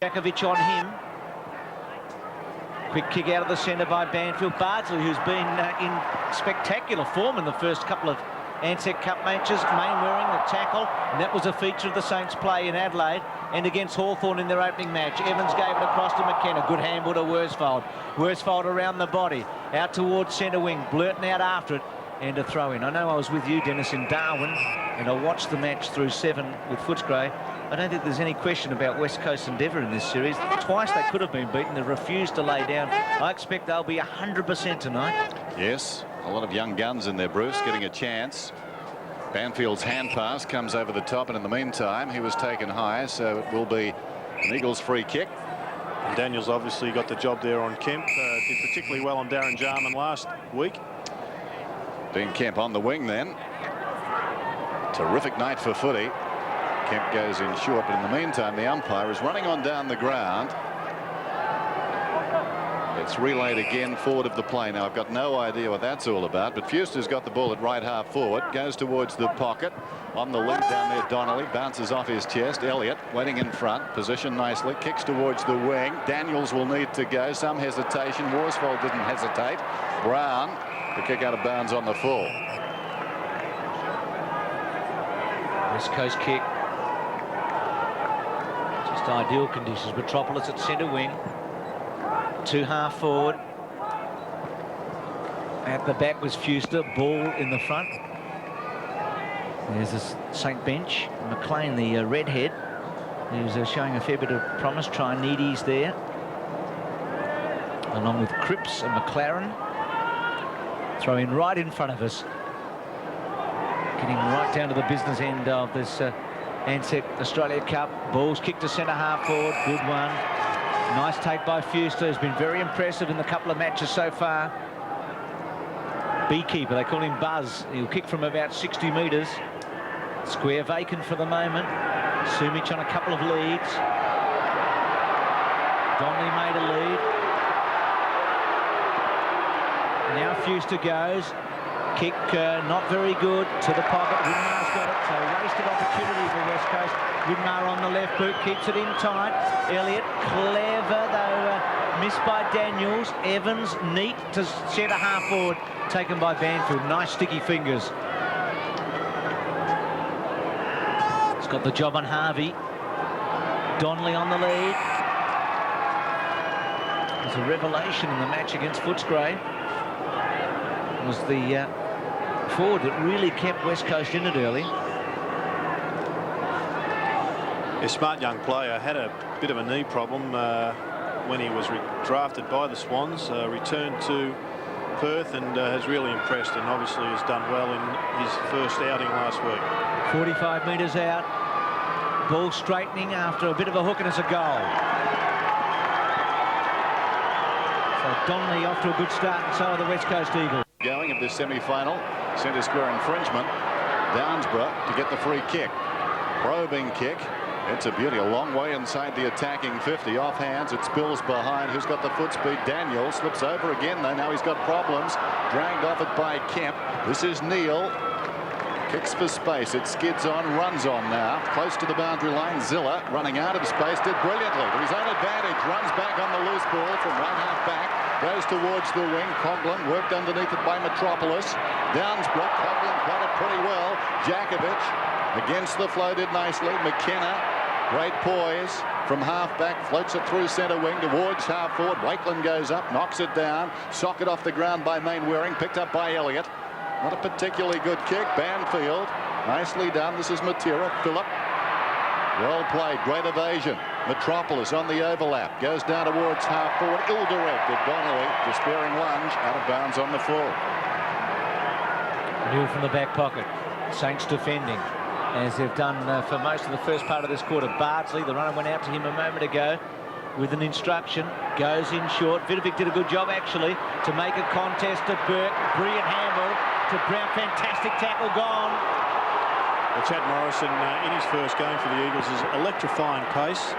Jakovic on him. Quick kick out of the centre by Banfield. Bardsley, who's been in spectacular form in the first couple of Ansett Cup matches. Mainwaring, the tackle, and that was a feature of the Saints' play in Adelaide and against Hawthorn in their opening match. Evans gave it across to McKenna. Good handball to Worsfold. Worsfold around the body, out towards centre wing, blurting out after it, and a throw in. I know I was with you, Dennis, in Darwin, and I watched the match through 7 with Footscray. I don't think there's any question about West Coast Endeavour in this series. Twice they could have been beaten. They refused to lay down. I expect they'll be 100% tonight. Yes, a lot of young guns in there, Bruce, getting a chance. Banfield's hand pass comes over the top, and in the meantime, he was taken high, so it will be an Eagles free kick. And Daniels obviously got the job there on Kemp. Did particularly well on Darren Jarman last week. Dean Kemp on the wing then. Terrific night for footy. Kemp goes in short, but in the meantime, the umpire is running on down the ground. It's relayed again forward of the play. Now, I've got no idea what that's all about, but Fuster's got the ball at right half forward, goes towards the pocket. On the link down there, Donnelly bounces off his chest. Elliott waiting in front, positioned nicely, kicks towards the wing. Daniels will need to go. Some hesitation. Worsfold didn't hesitate. Brown, the kick out of bounds on the full. West Coast kick. Just ideal conditions. Metropolis at centre wing. 2 half forward. At the back was Fuster. Ball in the front. There's the St. Bench. McLean, the redhead, who's showing a fair bit of promise. Trianides there, along with Cripps and McLaren. Throw in right in front of us. Getting right down to the business end of this Ansett Australia Cup. Ball's kicked to centre half forward. Good one. Nice take by Fuster. Has been very impressive in the couple of matches so far. Beekeeper, they call him Buzz. He'll kick from about 60 metres. Square vacant for the moment. Sumich on a couple of leads. Donnelly made a lead. Now Fuster goes. Kick not very good to the pocket. Widmar's got it, so wasted opportunity for West Coast. Widmar on the left boot, keeps it in tight. Elliott, clever though, missed by Daniels. Evans, neat to centre half forward, taken by Banfield. Nice sticky fingers. He's got the job on Harvey. Donnelly on the lead. There's a revelation in the match against Footscray. It was the forward that really kept West Coast in it early. A smart young player, had a bit of a knee problem when he was drafted by the Swans, returned to Perth and has really impressed, and obviously has done well in his first outing last week. 45 metres out, ball straightening after a bit of a hook, and it's a goal. So Donnelly off to a good start, and so are the West Coast Eagles. Going of this semi-final, centre square infringement. Downsborough to get the free kick. Probing kick. It's a beauty, a long way inside the attacking 50. Off hands, it spills behind. Who's got the foot speed? Daniel slips over again, though. Now he's got problems. Dragged off it by Kemp. This is Neal. Kicks for space. It skids on, runs on now. Close to the boundary line. Zilla running out of space. Did brilliantly. To his own advantage. Runs back on the loose ball from right half back. Goes towards the wing. Coughlin worked underneath it by Metropolis. Downsbrook. Coughlin got it pretty well. Jakovic against the flow did nicely. McKenna, great poise from half back, floats it through centre wing towards half forward. Wakeland goes up, knocks it down. Socket off the ground by Mainwaring, picked up by Elliott. Not a particularly good kick. Banfield, nicely done. This is Matera. Phillip, well played, great evasion. Metropolis on the overlap, goes down towards half forward. Ill-directed. Donnelly, despairing lunge, out of bounds on the full. New from the back pocket. Saints defending, as they've done for most of the first part of this quarter. Bardsley, the runner went out to him a moment ago with an instruction. Goes in short. Vidovic did a good job, actually, to make a contest to Burke. Brilliant handball to Brown. Fantastic tackle, gone. Well, Chad Morrison, in his first game for the Eagles, is electrifying pace,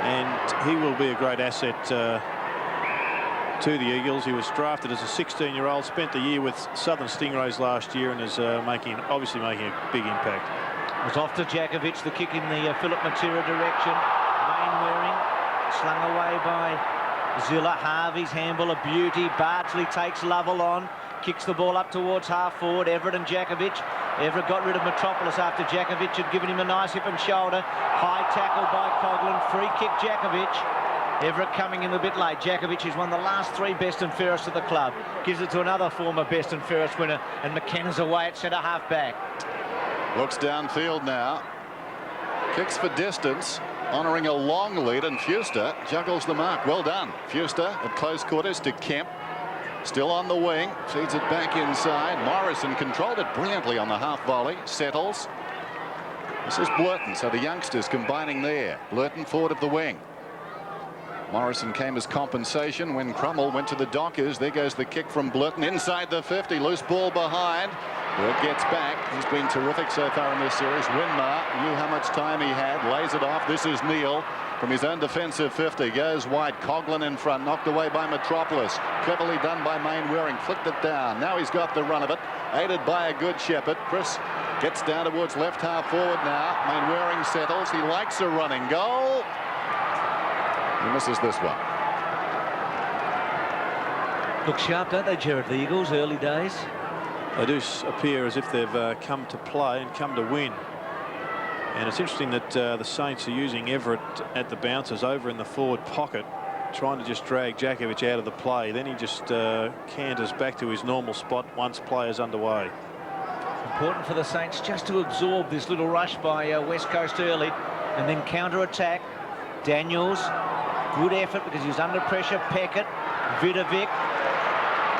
and he will be a great asset to the Eagles. He was drafted as a 16-year-old, spent the year with Southern Stingrays last year, and is obviously making a big impact. It was off to Jakovic, the kick in the Philip Matera direction. Mainwaring slung away by Zilla. Harvey's handball, a beauty. Bardsley takes Lovell on, kicks the ball up towards half forward. Everett and Jakovic. Everett got rid of Metropolis after Jakovic had given him a nice hip and shoulder. High tackle by Coghlan. Free kick Jakovic. Everett coming in a bit late. Jakovic has won the last 3 best and fairest at the club. Gives it to another former best and fairest winner, and McKenna's away at centre half back. Looks downfield now. Kicks for distance, honouring a long lead, and Fuster juggles the mark. Well done. Fuster at close quarters to Kemp. Still on the wing, feeds it back inside. Morrison controlled it brilliantly on the half volley. Settles. This is Blurton, so the youngsters combining there. Blurton forward of the wing. Morrison came as compensation when Crummell went to the Dockers. There goes the kick from Blurton inside the 50. Loose ball behind. Burt gets back. He's been terrific so far in this series. Winmar knew how much time he had. Lays it off. This is Neal from his own defensive 50. Goes wide. Coghlan in front. Knocked away by Metropolis. Cleverly done by Mainwaring. Flicked it down. Now he's got the run of it. Aided by a good Shepherd. Chris gets down towards left half forward now. Mainwaring settles. He likes a running goal. He misses this one. Look sharp, don't they, Jared? The Eagles, early days. They do appear as if they've come to play and come to win. And it's interesting that the Saints are using Everett at the bouncers over in the forward pocket, trying to just drag Jakovic out of the play. Then he just canters back to his normal spot once play is underway. Important for the Saints just to absorb this little rush by West Coast early and then counter-attack. Daniels, good effort because he was under pressure. Peckett, Vidovic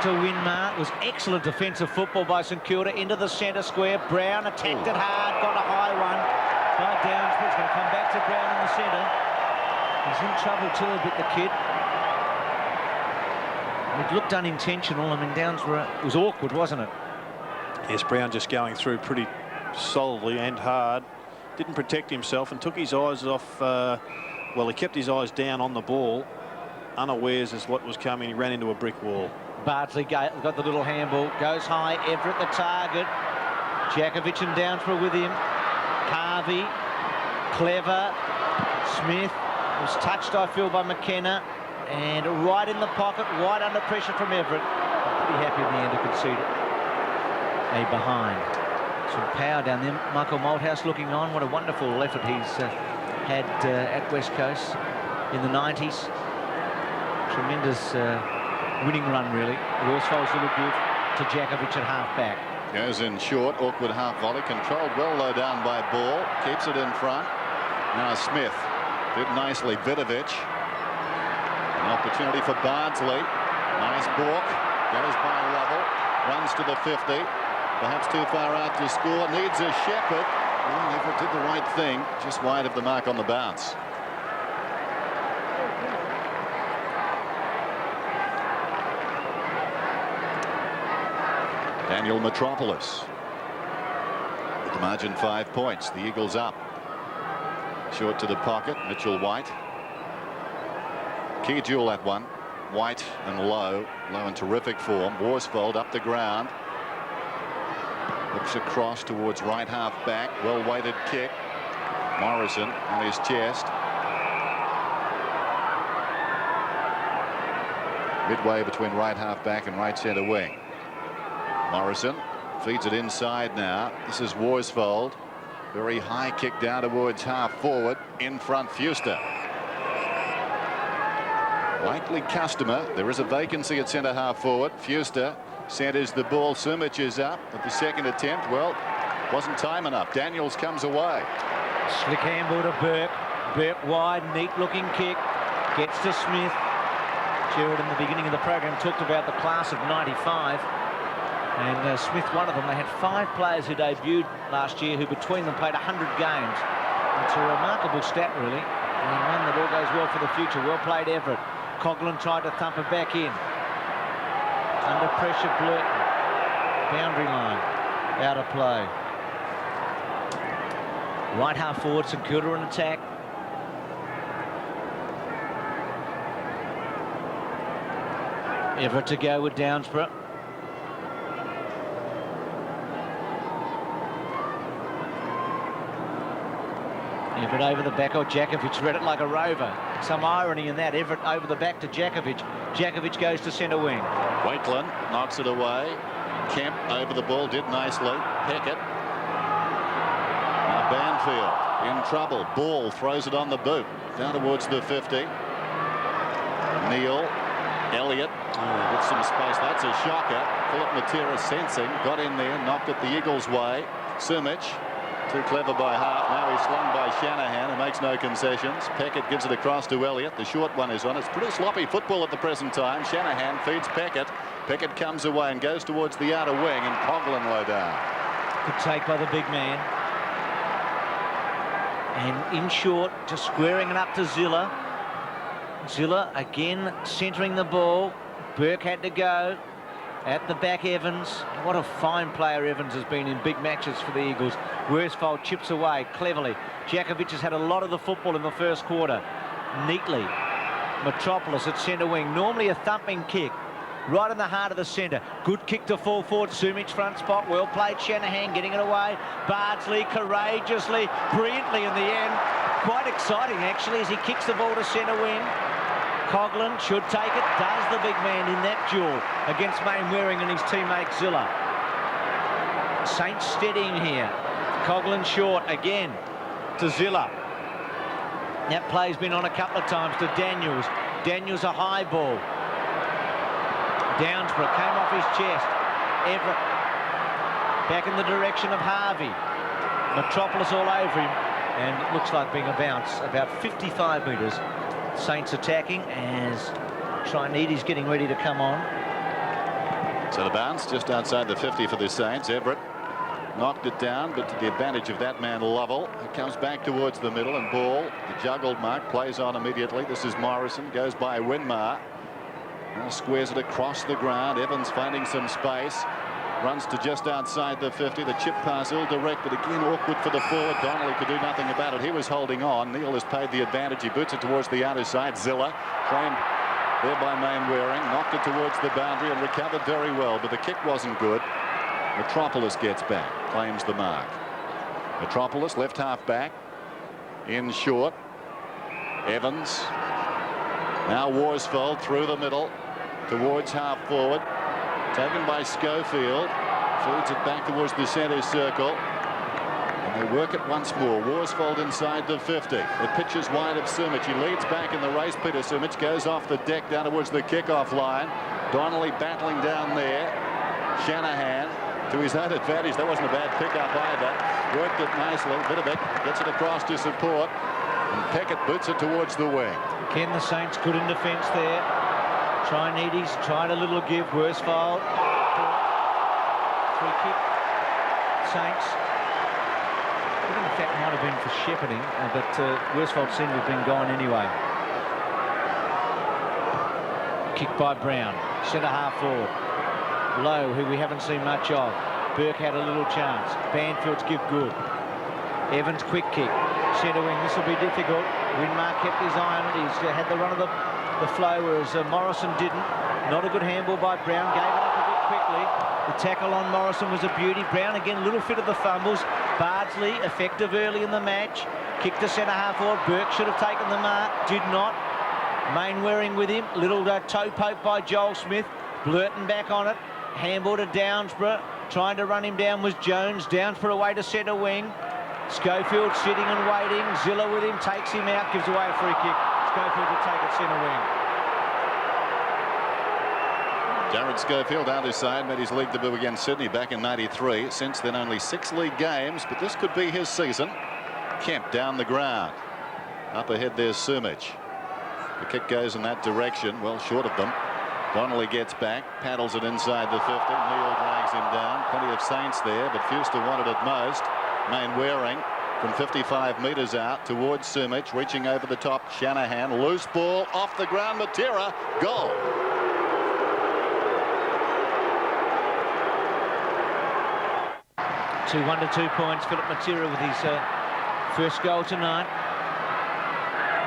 to Winmar. It was excellent defensive football by St Kilda into the centre square. Brown attacked it hard, got a high one by Downs. It's going to come back to Brown in the centre. He's in trouble too a bit, the kid. It looked unintentional. I mean, Downs it was awkward, wasn't it? Yes, Brown just going through pretty solidly and hard. Didn't protect himself and took his eyes off. Well, he kept his eyes down on the ball, unawares as what was coming. He ran into a brick wall. Bardsley got the little handball, goes high. Everett the target. Jakovic and Downsborough with him. Harvey, Clever, Smith was touched, I feel, by McKenna, and right in the pocket, right under pressure from Everett. I'm pretty happy in the end to concede a behind. Some power down there. Michael Malthouse looking on. What a wonderful effort he's had at West Coast in the 90s. Tremendous winning run, really. Worsfold's a little give to Jakovic at half-back. Goes in short, awkward half volley, controlled well low down by Ball, keeps it in front. Now Smith did nicely. Vidovic, an opportunity for Bardsley. Nice balk, goes by Lovell, runs to the 50, perhaps too far out to score, needs a Shepherd. Well, Everett did the right thing, just wide of the mark on the bounce. Daniel Metropolis with the margin 5 points. The Eagles up. Short to the pocket. Mitchell White. Key duel at one. White and Lowe. Lowe in terrific form. Worsfold up the ground. Looks across towards right half back. Well weighted kick. Morrison on his chest. Midway between right half back and right centre wing. Morrison feeds it inside now. This is Worsfold. Very high kick down towards half forward. In front, Fuster. Likely customer. There is a vacancy at centre half forward. Fuster centres the ball. Sumich is up at the second attempt. Well, wasn't time enough. Daniels comes away. Slick handball to Burke. Burke wide, neat looking kick. Gets to Smith. Jared in the beginning of the program talked about the class of 95. And Smith, one of them. They had 5 players who debuted last year who between them played 100 games. It's a remarkable stat, really, and one that all goes well for the future. Well played, Everett. Coghlan tried to thump it back in. Under pressure, Blurton. Boundary line. Out of play. Right half forward, St Kilda in attack. Everett to go with Downsborough. Everett over the back. Oh, Jakovic read it like a rover. Some irony in that. Everett over the back to Jakovic. Jakovic goes to centre wing. Waitland knocks it away. Kemp over the ball, did nicely. Peckett. Now Banfield in trouble. Ball throws it on the boot. Down towards the 50. Neal. Elliott with some space. That's a shocker. Philip Matera sensing. Got in there. Knocked it the Eagles' way. Simic. Too clever by half. Now he's slung by Shanahan, who makes no concessions. Peckett gives it across to Elliott. The short one is on. It's pretty sloppy football at the present time. Shanahan feeds Peckett. Peckett comes away and goes towards the outer wing, and Coughlin low down. Good take by the big man. And in short, just squaring it up to Zilla. Zilla again centering the ball. Burke had to go. At the back, Evans. What a fine player Evans has been in big matches for the Eagles. Worsfold chips away cleverly. Jakovic has had a lot of the football in the first quarter. Neatly. Metropolis at centre wing. Normally a thumping kick. Right in the heart of the centre. Good kick to fall forward. Simic front spot. Well played. Shanahan getting it away. Bardsley courageously, brilliantly in the end. Quite exciting actually as he kicks the ball to centre wing. Coughlin should take it. Does the big man in that duel against Mainwaring and his teammate Zilla. Saints steadying here. Coughlin short again to Zilla. That play's been on a couple of times to Daniels. Daniels a high ball. Downsborough came off his chest. Everett back in the direction of Harvey. Metropolis all over him, and it looks like being a bounce about 55 metres. Saints attacking as Trinity's getting ready to come on. So the bounce just outside the 50 for the Saints. Everett knocked it down, but to the advantage of that man Lovell. It comes back towards the middle, and ball, the juggled mark, plays on immediately. This is Morrison, goes by Winmar. Now squares it across the ground. Evans finding some space. Runs to just outside the 50. The chip pass ill-directed. Again, awkward for the forward. Donnelly could do nothing about it. He was holding on. Neal has paid the advantage. He boots it towards the outer side. Zilla, framed there by Mainwaring. Knocked it towards the boundary and recovered very well, but the kick wasn't good. Metropolis gets back. Claims the mark. Metropolis, left half back. In short. Evans. Now Worsfold through the middle. Towards half forward. Taken by Schofield. Feeds it back towards the centre circle. And they work it once more. Worsfold inside the 50. It pitches wide of Simic. He leads back in the race. Peter Simic goes off the deck down towards the kickoff line. Donnelly battling down there. Shanahan to his own advantage. That wasn't a bad pickup either. Worked it nicely. Bitovic gets it across to support. And Peckett boots it towards the wing. Ken, the Saints good in defence there. Trinity's tried a little give. Worsfold. Free kick. Saints. I think that might have been for shepherding, but Worsfold seemed to have been gone anyway. Kick by Brown. Centre half forward. Lowe, who we haven't seen much of. Burke had a little chance. Banfield's give good. Evans quick kick. Centre wing. This will be difficult. Winmar kept his eye on it. He's had the run of the flow, whereas Morrison didn't. Not a good handball by Brown. Gave it up a bit quickly. The tackle on Morrison was a beauty. Brown again, a little fit of the fumbles. Bardsley effective early in the match. Kick to centre half forward. Burke should have taken the mark. Did not. Mainwaring with him. Little toe poke by Joel Smith. Blurton back on it. Handball to Downsborough. Trying to run him down was Jones. Downsborough away to centre wing. Schofield sitting and waiting. Zilla with him. Takes him out. Gives away a free kick. Schofield to take it centre wing. Jared Schofield out his side, made his league debut against Sydney back in '93. Since then only 6 league games, but this could be his season. Kemp down the ground. Up ahead there's Simic. The kick goes in that direction, well short of them. Donnelly gets back, paddles it inside the 50. Neal drags him down. Plenty of Saints there, but Fuster wanted it most. Mainwaring from 55 metres out towards Simic, reaching over the top. Shanahan, loose ball off the ground. Matera, goal. Two 1 to 2 points. Philip Matera with his first goal tonight.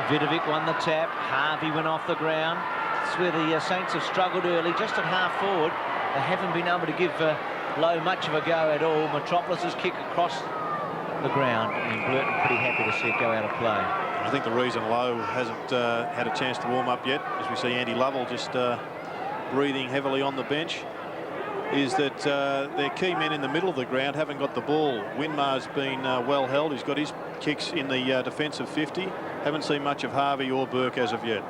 Vidovic won the tap. Harvey went off the ground. That's where the Saints have struggled early, just at half forward. They haven't been able to give Lowe much of a go at all. Metropolis's kick across the ground, and Blurton pretty happy to see it go out of play. I think the reason Lowe hasn't had a chance to warm up yet, as we see Andy Lovell just breathing heavily on the bench, is that their key men in the middle of the ground haven't got the ball. Winmar's been well held. He's got his kicks in the defensive 50. Haven't seen much of Harvey or Burke as of yet.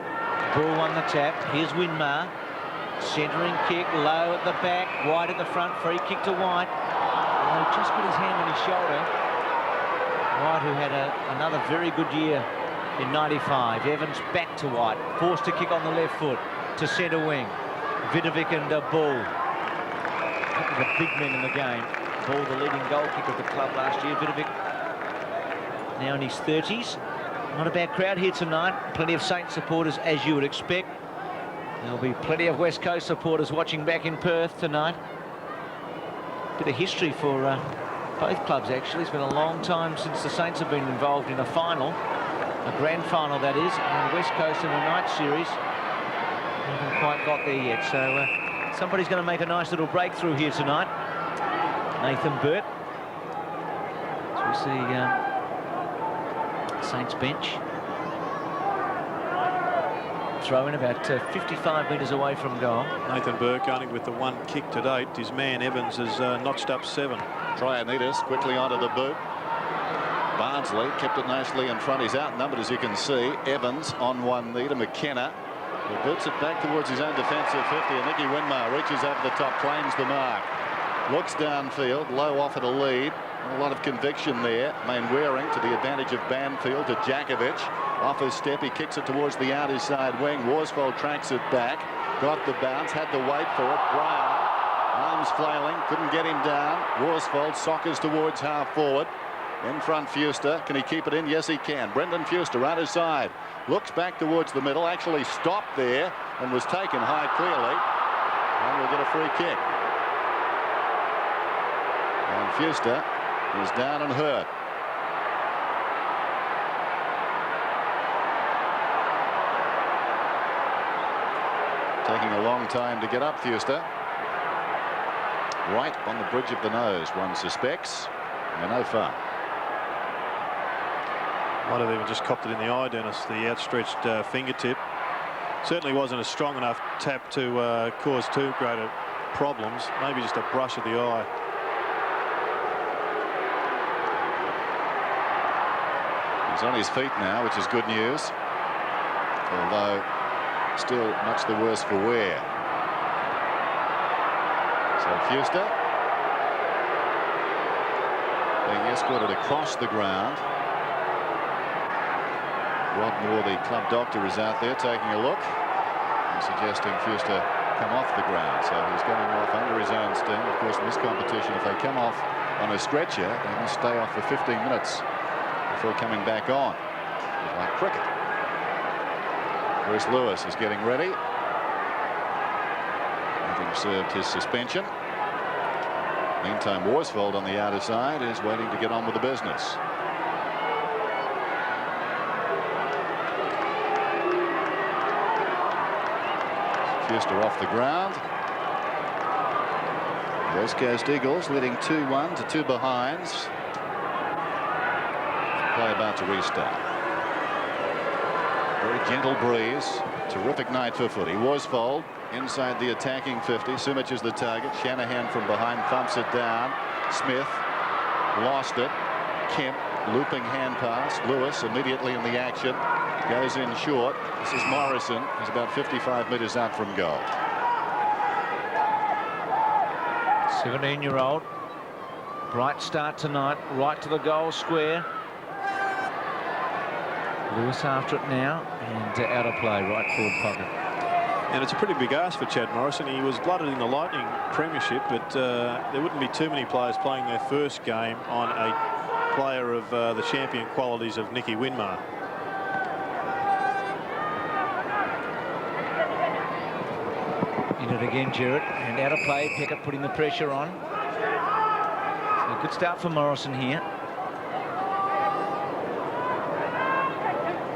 Ball won the tap. Here's Winmar. Centering kick, Low at the back, White at the front, free kick to White. Lowe just got his hand on his shoulder. White, who had another very good year in 95. Evans back to White, forced to kick on the left foot to centre wing. Vidovic and Ball. The big men in the game. Ball, the leading goal kicker of the club last year. Vidovic now in his 30s. Not a bad crowd here tonight. Plenty of Saints supporters, as you would expect. There'll be plenty of West Coast supporters watching back in Perth tonight. Bit of history for both clubs, actually. It's been a long time since the Saints have been involved in a final, a grand final, that is, and West Coast in the night series haven't quite got there yet. So somebody's going to make a nice little breakthrough here tonight. Nathan Burt. So we see Saints bench. Throw in about 55 metres away from goal. Nathan Burke only with the one kick to date. His man Evans has notched up 7. Trianitis quickly onto the boot. Barnsley kept it nicely in front. He's outnumbered, as you can see. Evans on one knee to McKenna, who boots it back towards his own defensive 50, and Nicky Winmar reaches over the top, claims the mark, looks downfield. Low offered a lead. A lot of conviction there. Mainwaring to the advantage of Banfield to Jakovic. Off his step, he kicks it towards the outside wing. Worsfold tracks it back. Got the bounce, had to wait for it. Brown, arms flailing, couldn't get him down. Worsfold soccers towards half forward. In front, Fuster. Can he keep it in? Yes, he can. Brendan Fuster, right side. Looks back towards the middle. Actually stopped there and was taken high clearly. And we'll get a free kick. And Fuster is down and hurt. Taking a long time to get up, Fuster. Right on the bridge of the nose, one suspects. And no foul. Might have even just copped it in the eye, Dennis, the outstretched fingertip. Certainly wasn't a strong enough tap to cause too great problems. Maybe just a brush of the eye. He's on his feet now, which is good news. Although still much the worse for wear. So Fuster being escorted across the ground. Rod Moore, the club doctor, is out there taking a look and suggesting Fuster come off the ground. So he's going off under his own steam. Of course, in this competition, if they come off on a stretcher, they must stay off for 15 minutes before coming back on. It's like cricket. Bruce Lewis is getting ready, having served his suspension. Meantime, Worsfold on the outer side is waiting to get on with the business. Fuster off the ground. West Coast Eagles leading 2-1 to 2 behinds. Play about to restart. Very gentle breeze. Terrific night for footy. Worsfold inside the attacking 50. Sumich is the target. Shanahan from behind thumps it down. Smith lost it. Kemp looping hand pass. Lewis immediately in the action. Goes in short. This is Morrison. He's about 55 metres out from goal. 17-year-old. Bright start tonight. Right to the goal square. Lewis after it now, and out of play, right forward pocket. And it's a pretty big ask for Chad Morrison. He was blooded in the Lightning premiership, but there wouldn't be too many players playing their first game on a player of the champion qualities of Nicky Winmar. In it again, Jarrett, and out of play. Peckett putting the pressure on. So a good start for Morrison here.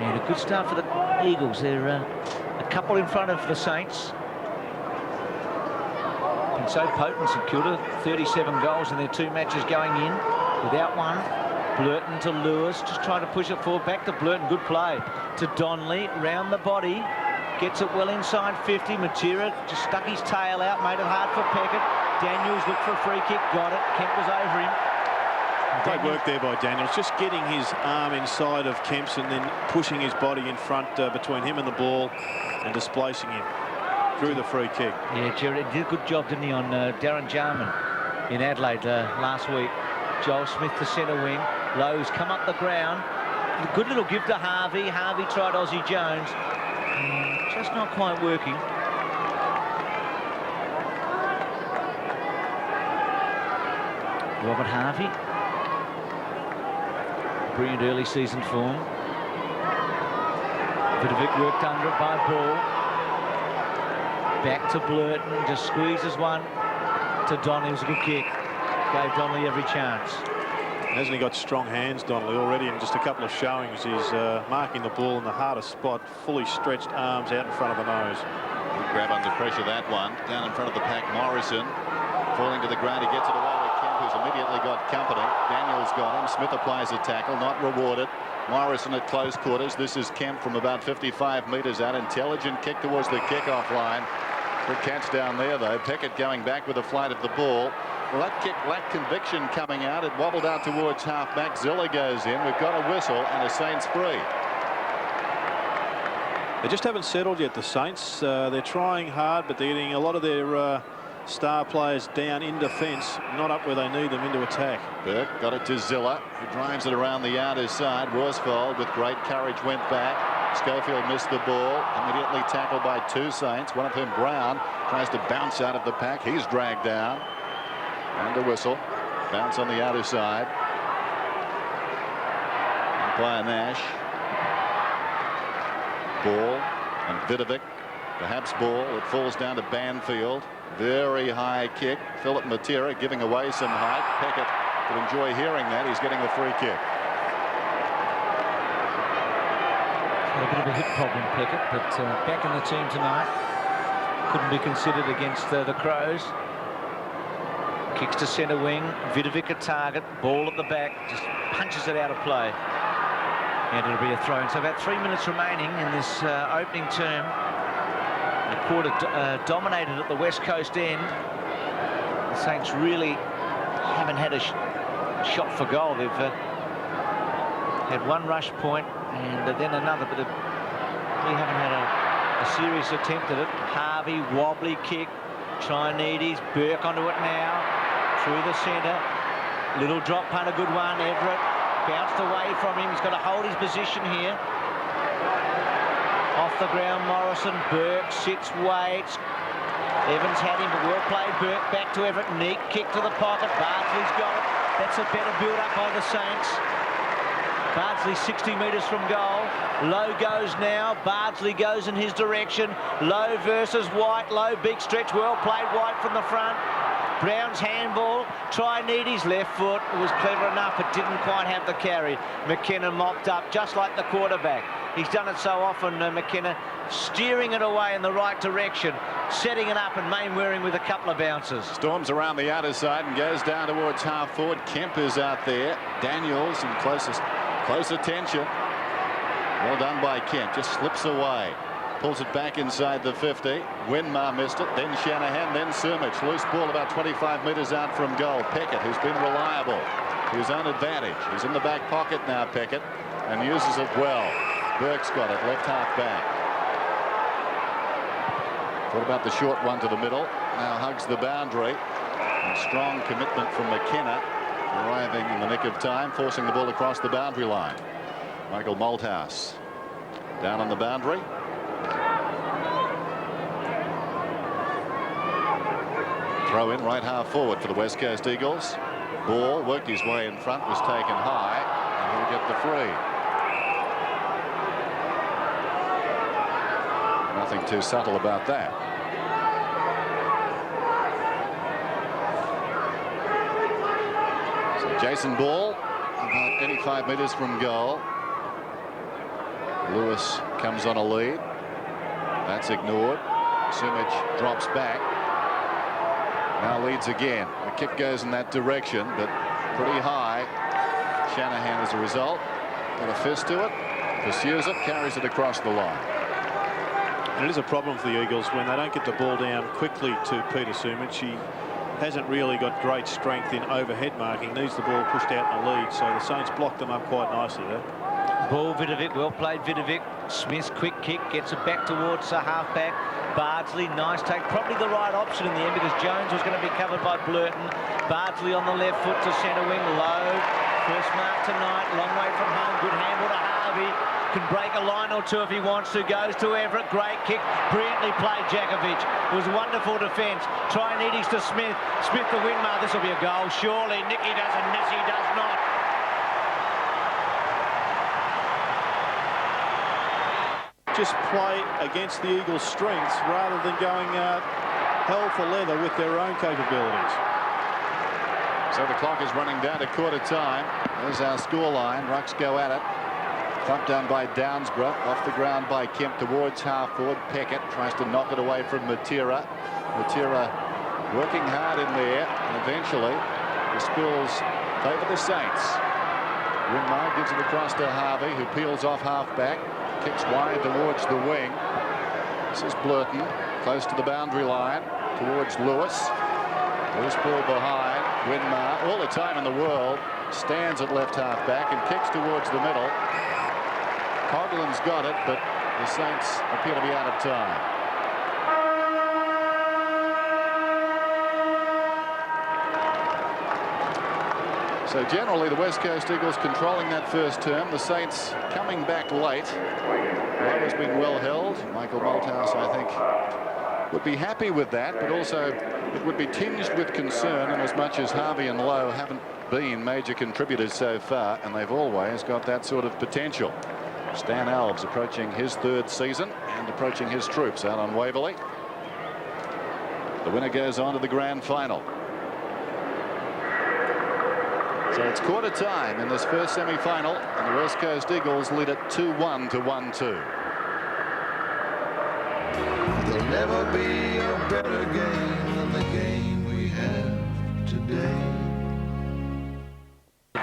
And a good start for the Eagles. They're a couple in front of the Saints. Been so potent, St.Kilda. 37 goals in their 2 matches going in without one. Blurton to Lewis, just trying to push it forward. Back to Blurton, good play. To Donnelly, round the body. Gets it well inside 50. Matera just stuck his tail out, made it hard for Peckett. Daniels looked for a free kick, got it. Kemp was over him. Great work there by Daniels, just getting his arm inside of Kemp's and then pushing his body in front between him and the ball and displacing him. Drew the free kick. Yeah, Jared did a good job, didn't he, on Darren Jarman in Adelaide last week. Joel Smith to centre wing. Lowe's come up the ground. A good little give to Harvey. Harvey tried Aussie Jones. Just not quite working. Robert Harvey. Brilliant early season form. Vidovic worked under it by Ball. Back to Blurton, just squeezes one to Donnelly. It was a good kick. Gave Donnelly every chance. Hasn't he got strong hands, Donnelly, already in just a couple of showings? He's marking the ball in the hardest spot, fully stretched arms out in front of the nose. Good grab under pressure, that one. Down in front of the pack, Morrison. Falling to the ground, he gets it away to Kemp, who's immediately got company. Daniels got him. Smith applies a tackle, not rewarded. Morrison at close quarters. This is Kemp from about 55 metres out. Intelligent kick towards the kickoff line. Good catch down there, though. Peckett going back with the flight of the ball. Well, that kick lacked conviction coming out. It wobbled out towards half-back. Zilla goes in. We've got a whistle and a Saints free. They just haven't settled yet, the Saints. They're trying hard, but they're getting a lot of their star players down in defence, not up where they need them into attack. Burke got it to Zilla, who drives it around the outer side. Worsfold with great courage went back. Schofield missed the ball, immediately tackled by two Saints, one of whom, Brown, tries to bounce out of the pack. He's dragged down. And a whistle. Bounce on the outer side. Umpire Nash. Ball and Vidovic. Perhaps ball. It falls down to Banfield. Very high kick. Philip Matera giving away some height. Peckett could enjoy hearing that. He's getting the free kick. A bit of a hip problem, Peckett, but back in the team tonight. Couldn't be considered against the Crows. Kicks to centre wing. Vidovic a target. Ball at the back. Just punches it out of play. And it'll be a throw-in. So about 3 minutes remaining in this opening term. The quarter dominated at the West Coast end. The Saints really haven't had a shot for goal. They've had one rush point and then another, but we haven't had a serious attempt at it. Harvey, wobbly kick. Chinedes, Burke onto it now. Through the centre. Little drop punt, a good one. Everett bounced away from him. He's got to hold his position here. Off the ground, Morrison. Burke sits, waits. Evans had him, but well played. Burke back to Everett. Neat kick to the pocket. Bardsley's got it. That's a better build-up by the Saints. Bardsley 60 metres from goal. Lowe goes now. Bardsley goes in his direction. Lowe versus White. Lowe, big stretch. Well played, White from the front. Brown's handball. Chinedes left foot. It was clever enough, but didn't quite have the carry. McKenna mopped up, just like the quarterback. He's done it so often, McKenna, steering it away in the right direction, setting it up, and Mainwaring with a couple of bounces. Storms around the outer side and goes down towards half forward. Kemp is out there. Daniels in close attention. Well done by Kemp. Just slips away. Pulls it back inside the 50. Winmar missed it. Then Shanahan. Then Sumich. Loose ball about 25 metres out from goal. Peckett, who's been reliable to his own advantage. He's in the back pocket now, Peckett, and uses it well. Burke's got it. Left half back. What about the short one to the middle? Now hugs the boundary. And strong commitment from McKenna, arriving in the nick of time, forcing the ball across the boundary line. Michael Malthouse down on the boundary. Throw in right half forward for the West Coast Eagles. Ball worked his way in front, was taken high, and he'll get the free. Nothing too subtle about that. So Jason Ball, about 85 metres from goal. Lewis comes on a lead. That's ignored. Sumich drops back. Now leads again. The kick goes in that direction, but pretty high. Shanahan, as a result, got a fist to it, pursues it, carries it across the line. And it is a problem for the Eagles when they don't get the ball down quickly to Peter Sumich. He hasn't really got great strength in overhead marking, needs the ball pushed out in the lead, so the Saints blocked them up quite nicely there. Ball, Vidovic, well played Vidovic. Smith's quick kick, gets it back towards the halfback. Bardsley, nice take, probably the right option in the end because Jones was going to be covered by Blurton. Bardsley on the left foot to centre wing, low. First mark tonight, long way from home, good handle to Harvey. Can break a line or two if he wants to, goes to Everett, great kick, brilliantly played Jakovic. It was wonderful defence. Trianides to Smith, Smith to Winmar, this will be a goal, surely. Nicky doesn't miss, he does not. Just play against the Eagles' strengths rather than going hell for leather with their own capabilities. So the clock is running down to quarter time. There's our scoreline. Rucks go at it. Thumped down by Downsborough. Off the ground by Kemp towards half forward. Peckett tries to knock it away from Matera. Matera working hard in there. And eventually the Spills favour the Saints. Winmar gives it across to Harvey, who peels off half-back. Kicks wide towards the wing. This is Blurton, close to the boundary line, towards Lewis. Loose ball behind. Winmar, all the time in the world, stands at left half-back and kicks towards the middle. Coughlin's got it, but the Saints appear to be out of time. So generally the West Coast Eagles controlling that first term. The Saints coming back late. Lowe has been well held. Michael Malthouse, I think, would be happy with that, but also it would be tinged with concern in as much as Harvey and Lowe haven't been major contributors so far, and they've always got that sort of potential. Stan Alves approaching his third season and approaching his troops out on Waverley. The winner goes on to the grand final. So it's quarter time in this first semi-final, and the West Coast Eagles lead it 2-1 to 1-2. There'll never be a better game than the game we have today.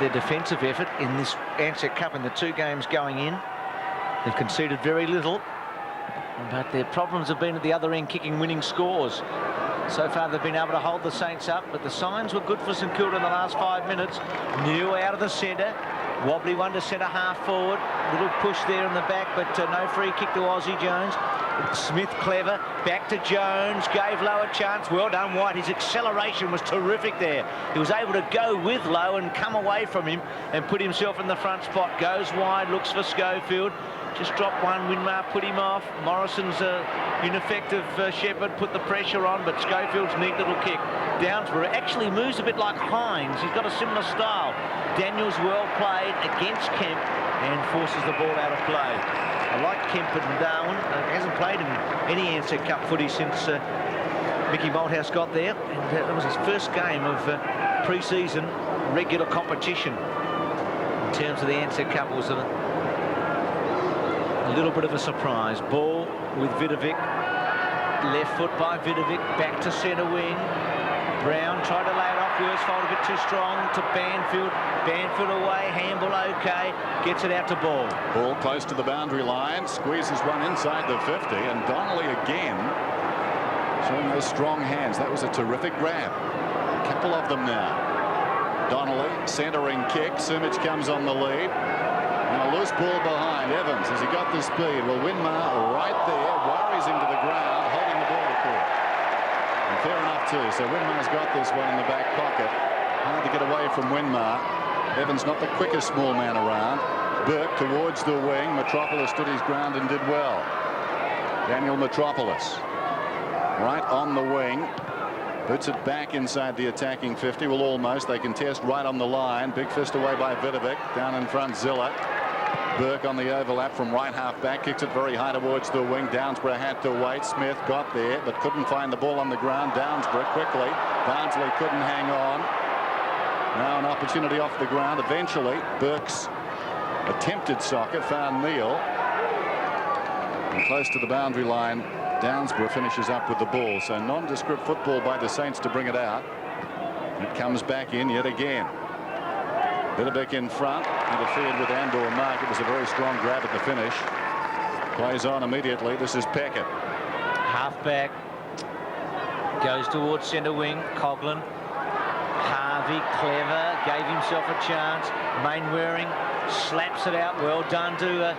Their defensive effort in this Ansett Cup in the two games going in, they've conceded very little, but their problems have been at the other end, kicking winning scores. So far they've been able to hold the Saints up, but the signs were good for St Kilda in the last 5 minutes. New out of the centre, wobbly one to centre half forward, little push there in the back, but no free kick to Aussie Jones. Smith clever, back to Jones, gave Lowe a chance. Well done, White. His acceleration was terrific there. He was able to go with Lowe and come away from him and put himself in the front spot. Goes wide, looks for Schofield. Just dropped one, Winmar put him off. Morrison's ineffective Shepherd put the pressure on, but Schofield's neat little kick. Downsborough actually moves a bit like Hines. He's got a similar style. Daniels well played against Kemp and forces the ball out of play. I like Kemp and Darwin. He hasn't played in any Ansett Cup footy since Mickey Malthouse got there, and that was his first game of pre-season regular competition. In terms of the Ansett Cup, it was a little bit of a surprise. Ball with Vidovic, left foot by Vidovic, back to centre wing. Brown tried to lay it off, Worsfold a bit too strong to Banfield. Banfield away, handball okay, gets it out to Ball. Ball close to the boundary line, squeezes one inside the 50, and Donnelly again showing those strong hands. That was a terrific grab. A couple of them now. Donnelly, centering kick, Sumich comes on the lead. And a loose ball behind Evans. Has he got the speed? Well, Winmar right there, worries him to the ground, holding the ball to court. And fair enough too. So Winmar's got this one in the back pocket. Hard to get away from Winmar. Evans not the quickest small man around. Burke towards the wing. Metropolis stood his ground and did well. Daniel Metropolis right on the wing. Puts it back inside the attacking 50. Well, almost. They contest right on the line. Big fist away by Vidovic. Down in front, Zilla. Burke on the overlap from right half back. Kicks it very high towards the wing. Downsborough had to wait. Smith got there, but couldn't find the ball on the ground. Downsborough quickly. Barnsley couldn't hang on. Now an opportunity off the ground. Eventually, Burke's attempted soccer found Neal. And close to the boundary line, Downsborough finishes up with the ball. So nondescript football by the Saints to bring it out. It comes back in yet again. Vidovic in front, interfered with Andor Mark. It was a very strong grab at the finish. Plays on immediately. This is Peckett. Halfback goes towards centre wing. Coughlin. Harvey, clever, gave himself a chance. Mainwaring slaps it out. Well done to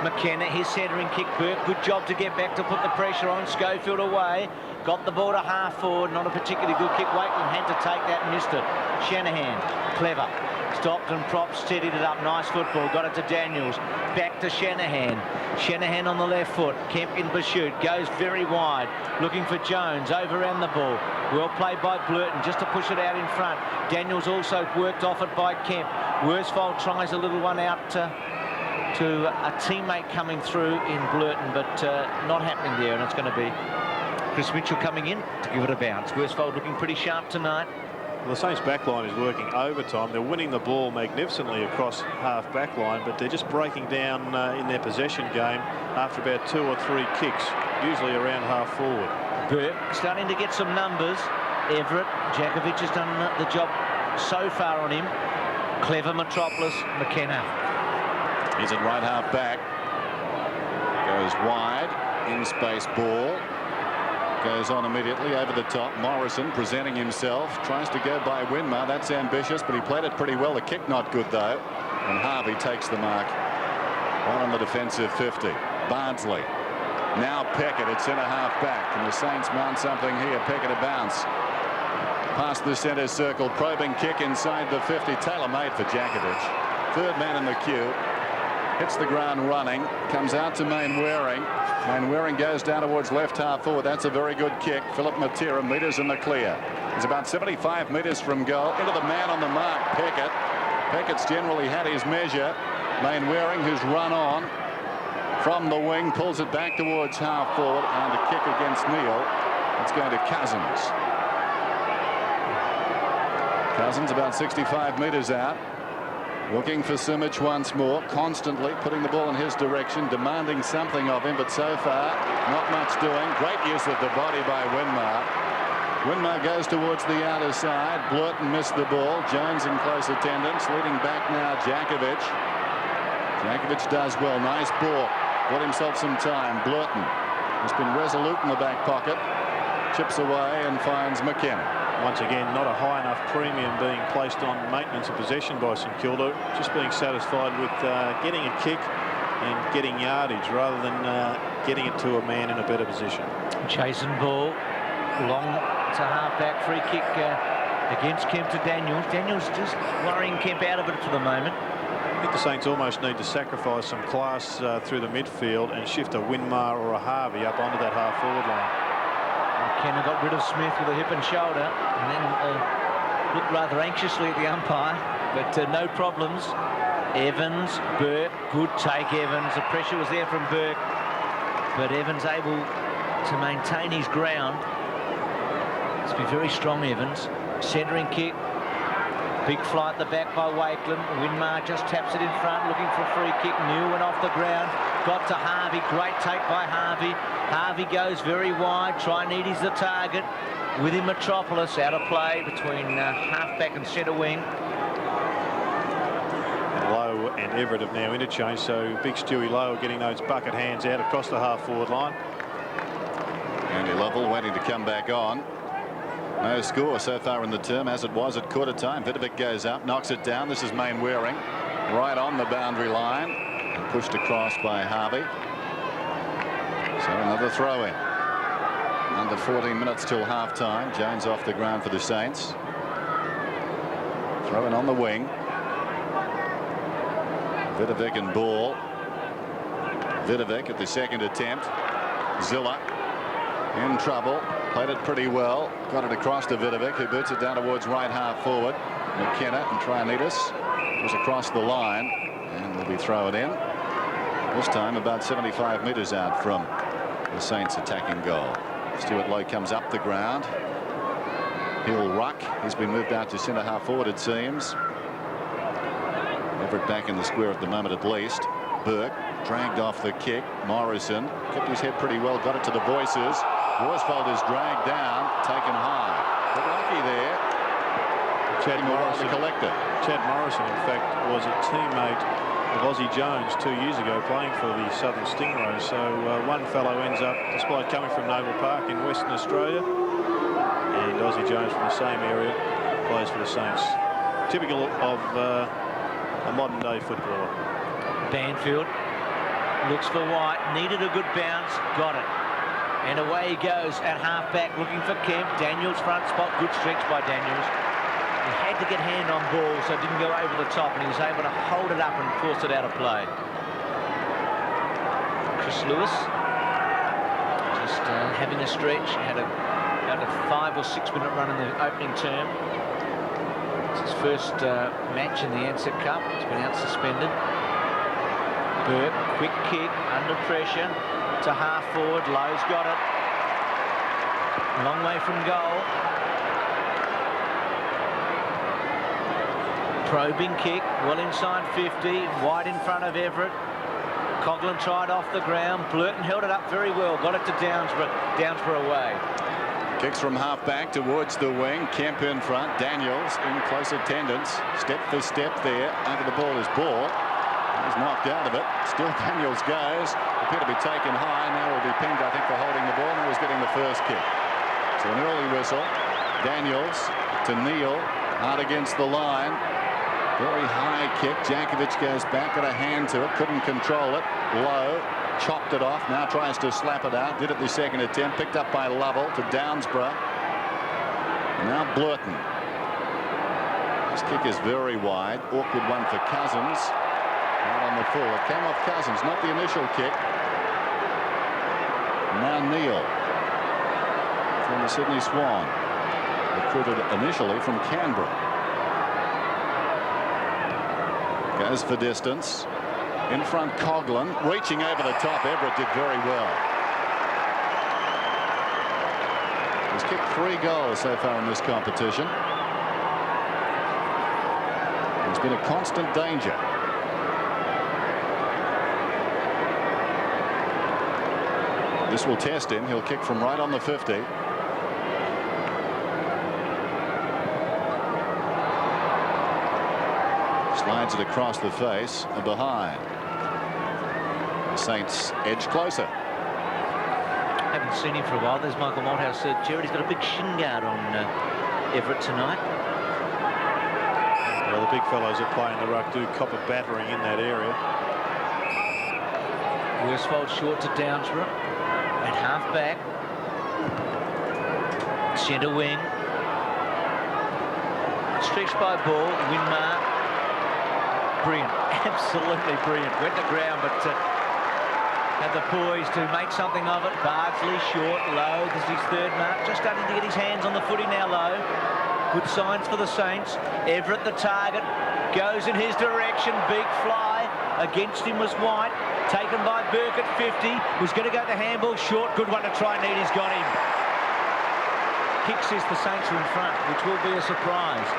McKenna. His centering kick. Burke, good job to get back to put the pressure on. Schofield away. Got the ball to half forward. Not a particularly good kick. Wakeland had to take that, missed it. Shanahan, clever. Stopped and propped, steadied it up. Nice football. Got it to Daniels. Back to Shanahan. Shanahan on the left foot. Kemp in pursuit. Goes very wide. Looking for Jones. Overran the ball. Well played by Blurton just to push it out in front. Daniels also worked off it by Kemp. Worsfold tries a little one out to a teammate coming through in Blurton, but not happening there, and it's going to be Chris Mitchell coming in to give it a bounce. Worsfold looking pretty sharp tonight. Well, the Saints backline is working overtime. They're winning the ball magnificently across half backline, but they're just breaking down in their possession game after about 2 or 3 kicks, usually around half forward. Burke starting to get some numbers. Everett, Jakovic has done the job so far on him. Clever Metropolis, McKenna. He's at right half back. Goes wide, in space ball. Goes on immediately over the top. Morrison presenting himself. Tries to go by Winmar. That's ambitious, but he played it pretty well. The kick not good, though. And Harvey takes the mark right on the defensive 50. Bardsley. Now Peckett at centre half back. Can the Saints mount something here? Peckett a bounce. Past the centre circle. Probing kick inside the 50. Tailor-made for Jakovic. Third man in the queue. Hits the ground running. Comes out to Mainwaring. Mainwaring goes down towards left half forward. That's a very good kick. Philip Matera meters in the clear. He's about 75 metres from goal. Into the man on the mark, Peckett. Peckett's generally had his measure. Mainwaring, who's run on from the wing, pulls it back towards half forward, and a kick against Neil. It's going to Cousins. Cousins about 65 metres out. Looking for Simic once more, constantly putting the ball in his direction, demanding something of him, but so far not much doing. Great use of the body by Winmar. Winmar goes towards the outer side. Blurton missed the ball. Jones in close attendance. Leading back now, Jakovic. Jakovic does well. Nice ball. Got himself some time. Blurton has been resolute in the back pocket. Chips away and finds McKenna. Once again, not a high enough premium being placed on maintenance of possession by St Kilda. Just being satisfied with getting a kick and getting yardage rather than getting it to a man in a better position. Chasing ball. Long to half-back. Free kick against Kemp to Daniels. Daniels just worrying Kemp out of it for the moment. I think the Saints almost need to sacrifice some class through the midfield and shift a Winmar or a Harvey up onto that half-forward line. McKenna got rid of Smith with a hip and shoulder, and then looked rather anxiously at the umpire, but no problems. Evans, Burke, good take Evans. The pressure was there from Burke, but Evans able to maintain his ground. It's been very strong, Evans. Centering kick. Big fly at the back by Wakeland. Winmar just taps it in front, looking for a free kick. New went off the ground. Got to Harvey. Great take by Harvey. Harvey goes very wide. Trianides the target. With him, Metropolis out of play between halfback and centre wing. And Lowe and Everett have now interchanged, so big Stewie Lowe getting those bucket hands out across the half-forward line. Andy Lovell waiting to come back on. No score so far in the term, as it was at quarter time. Vidovic goes up, knocks it down. This is Mainwaring, right on the boundary line, and pushed across by Harvey. So another throw-in. Under 14 minutes till half-time. Jones off the ground for the Saints. Throw-in on the wing. Vidovic and ball. Vidovic at the second attempt. Zilla in trouble. Played it pretty well. Got it across to Vidovic, who boots it down towards right half forward. McKenna and Trianides was across the line and will be thrown in. This time about 75 metres out from the Saints attacking goal. Stuart Lowe comes up the ground. He'll ruck. He's been moved out to centre half forward, it seems. Everett back in the square at the moment at least. Burke dragged off the kick. Morrison kept his head pretty well, got it to the voices. Worsfold is dragged down, taken high. But lucky there. Chad Morrison. Collector. Chad Morrison, in fact, was a teammate of Ozzie Jones 2 years ago playing for the Southern Stingrays. So one fellow ends up, despite coming from Waverley Park in Western Australia, and Ozzie Jones from the same area, plays for the Saints. Typical of a modern-day footballer. Banfield looks for White, needed a good bounce, got it. And away he goes at half-back, looking for Kemp. Daniels front spot, good stretch by Daniels. He had to get hand on ball, so it didn't go over the top, and he was able to hold it up and force it out of play. Chris Lewis just having a stretch, had about a 5 or 6 minute run in the opening term. It's his first match in the Ansett Cup. He's been out suspended. Burke, quick kick, under pressure to half forward. Lowe's got it. Long way from goal. Probing kick, well inside 50. White in front of Everett. Coughlin tried off the ground. Blurton held it up very well. Got it to Downsborough. Downsborough away. Kicks from half-back towards the wing. Kemp in front. Daniels in close attendance. Step for step there. Over the ball is Ball. He's knocked out of it. Still Daniels goes. Appear to be taken high. Now will be pinged, I think, for holding the ball. And he was getting the first kick. So an early whistle. Daniels to Neal. Out against the line. Very high kick. Jankovic goes back, got a hand to it. Couldn't control it. Low. Chopped it off. Now tries to slap it out. Did it the second attempt. Picked up by Lovell to Downsborough. Now Blurton. This kick is very wide. Awkward one for Cousins. Out on the full. It came off Cousins, not the initial kick. Now Neal from the Sydney Swan. Recruited initially from Canberra. Goes for distance. In front, Coughlin. Reaching over the top. Everett did very well. He's kicked 3 goals so far in this competition. He's been a constant danger. This will test him. He'll kick from right on the 50. Slides it across the face and behind. The Saints edge closer. Haven't seen him for a while. There's Michael Malthouse. Jared's got a big shin guard on Everett tonight. Well, the big fellows that play in the ruck do cop a battering in that area. Worsfold short to Downsborough. At half-back. Centre wing. Stretched by Ball. Winmar. Brilliant. Absolutely brilliant. Went to ground, but had the poise to make something of it. Bardsley short. Lowe. This is his third mark. Just starting to get his hands on the footy now, Lowe. Good signs for the Saints. Everett the target. Goes in his direction. Big fly. Against him was White. Taken by Burke at 50. Was going to go to handball. Short. Good one to try. Needy's got him. Kick says the Saints are in front, which will be a surprise.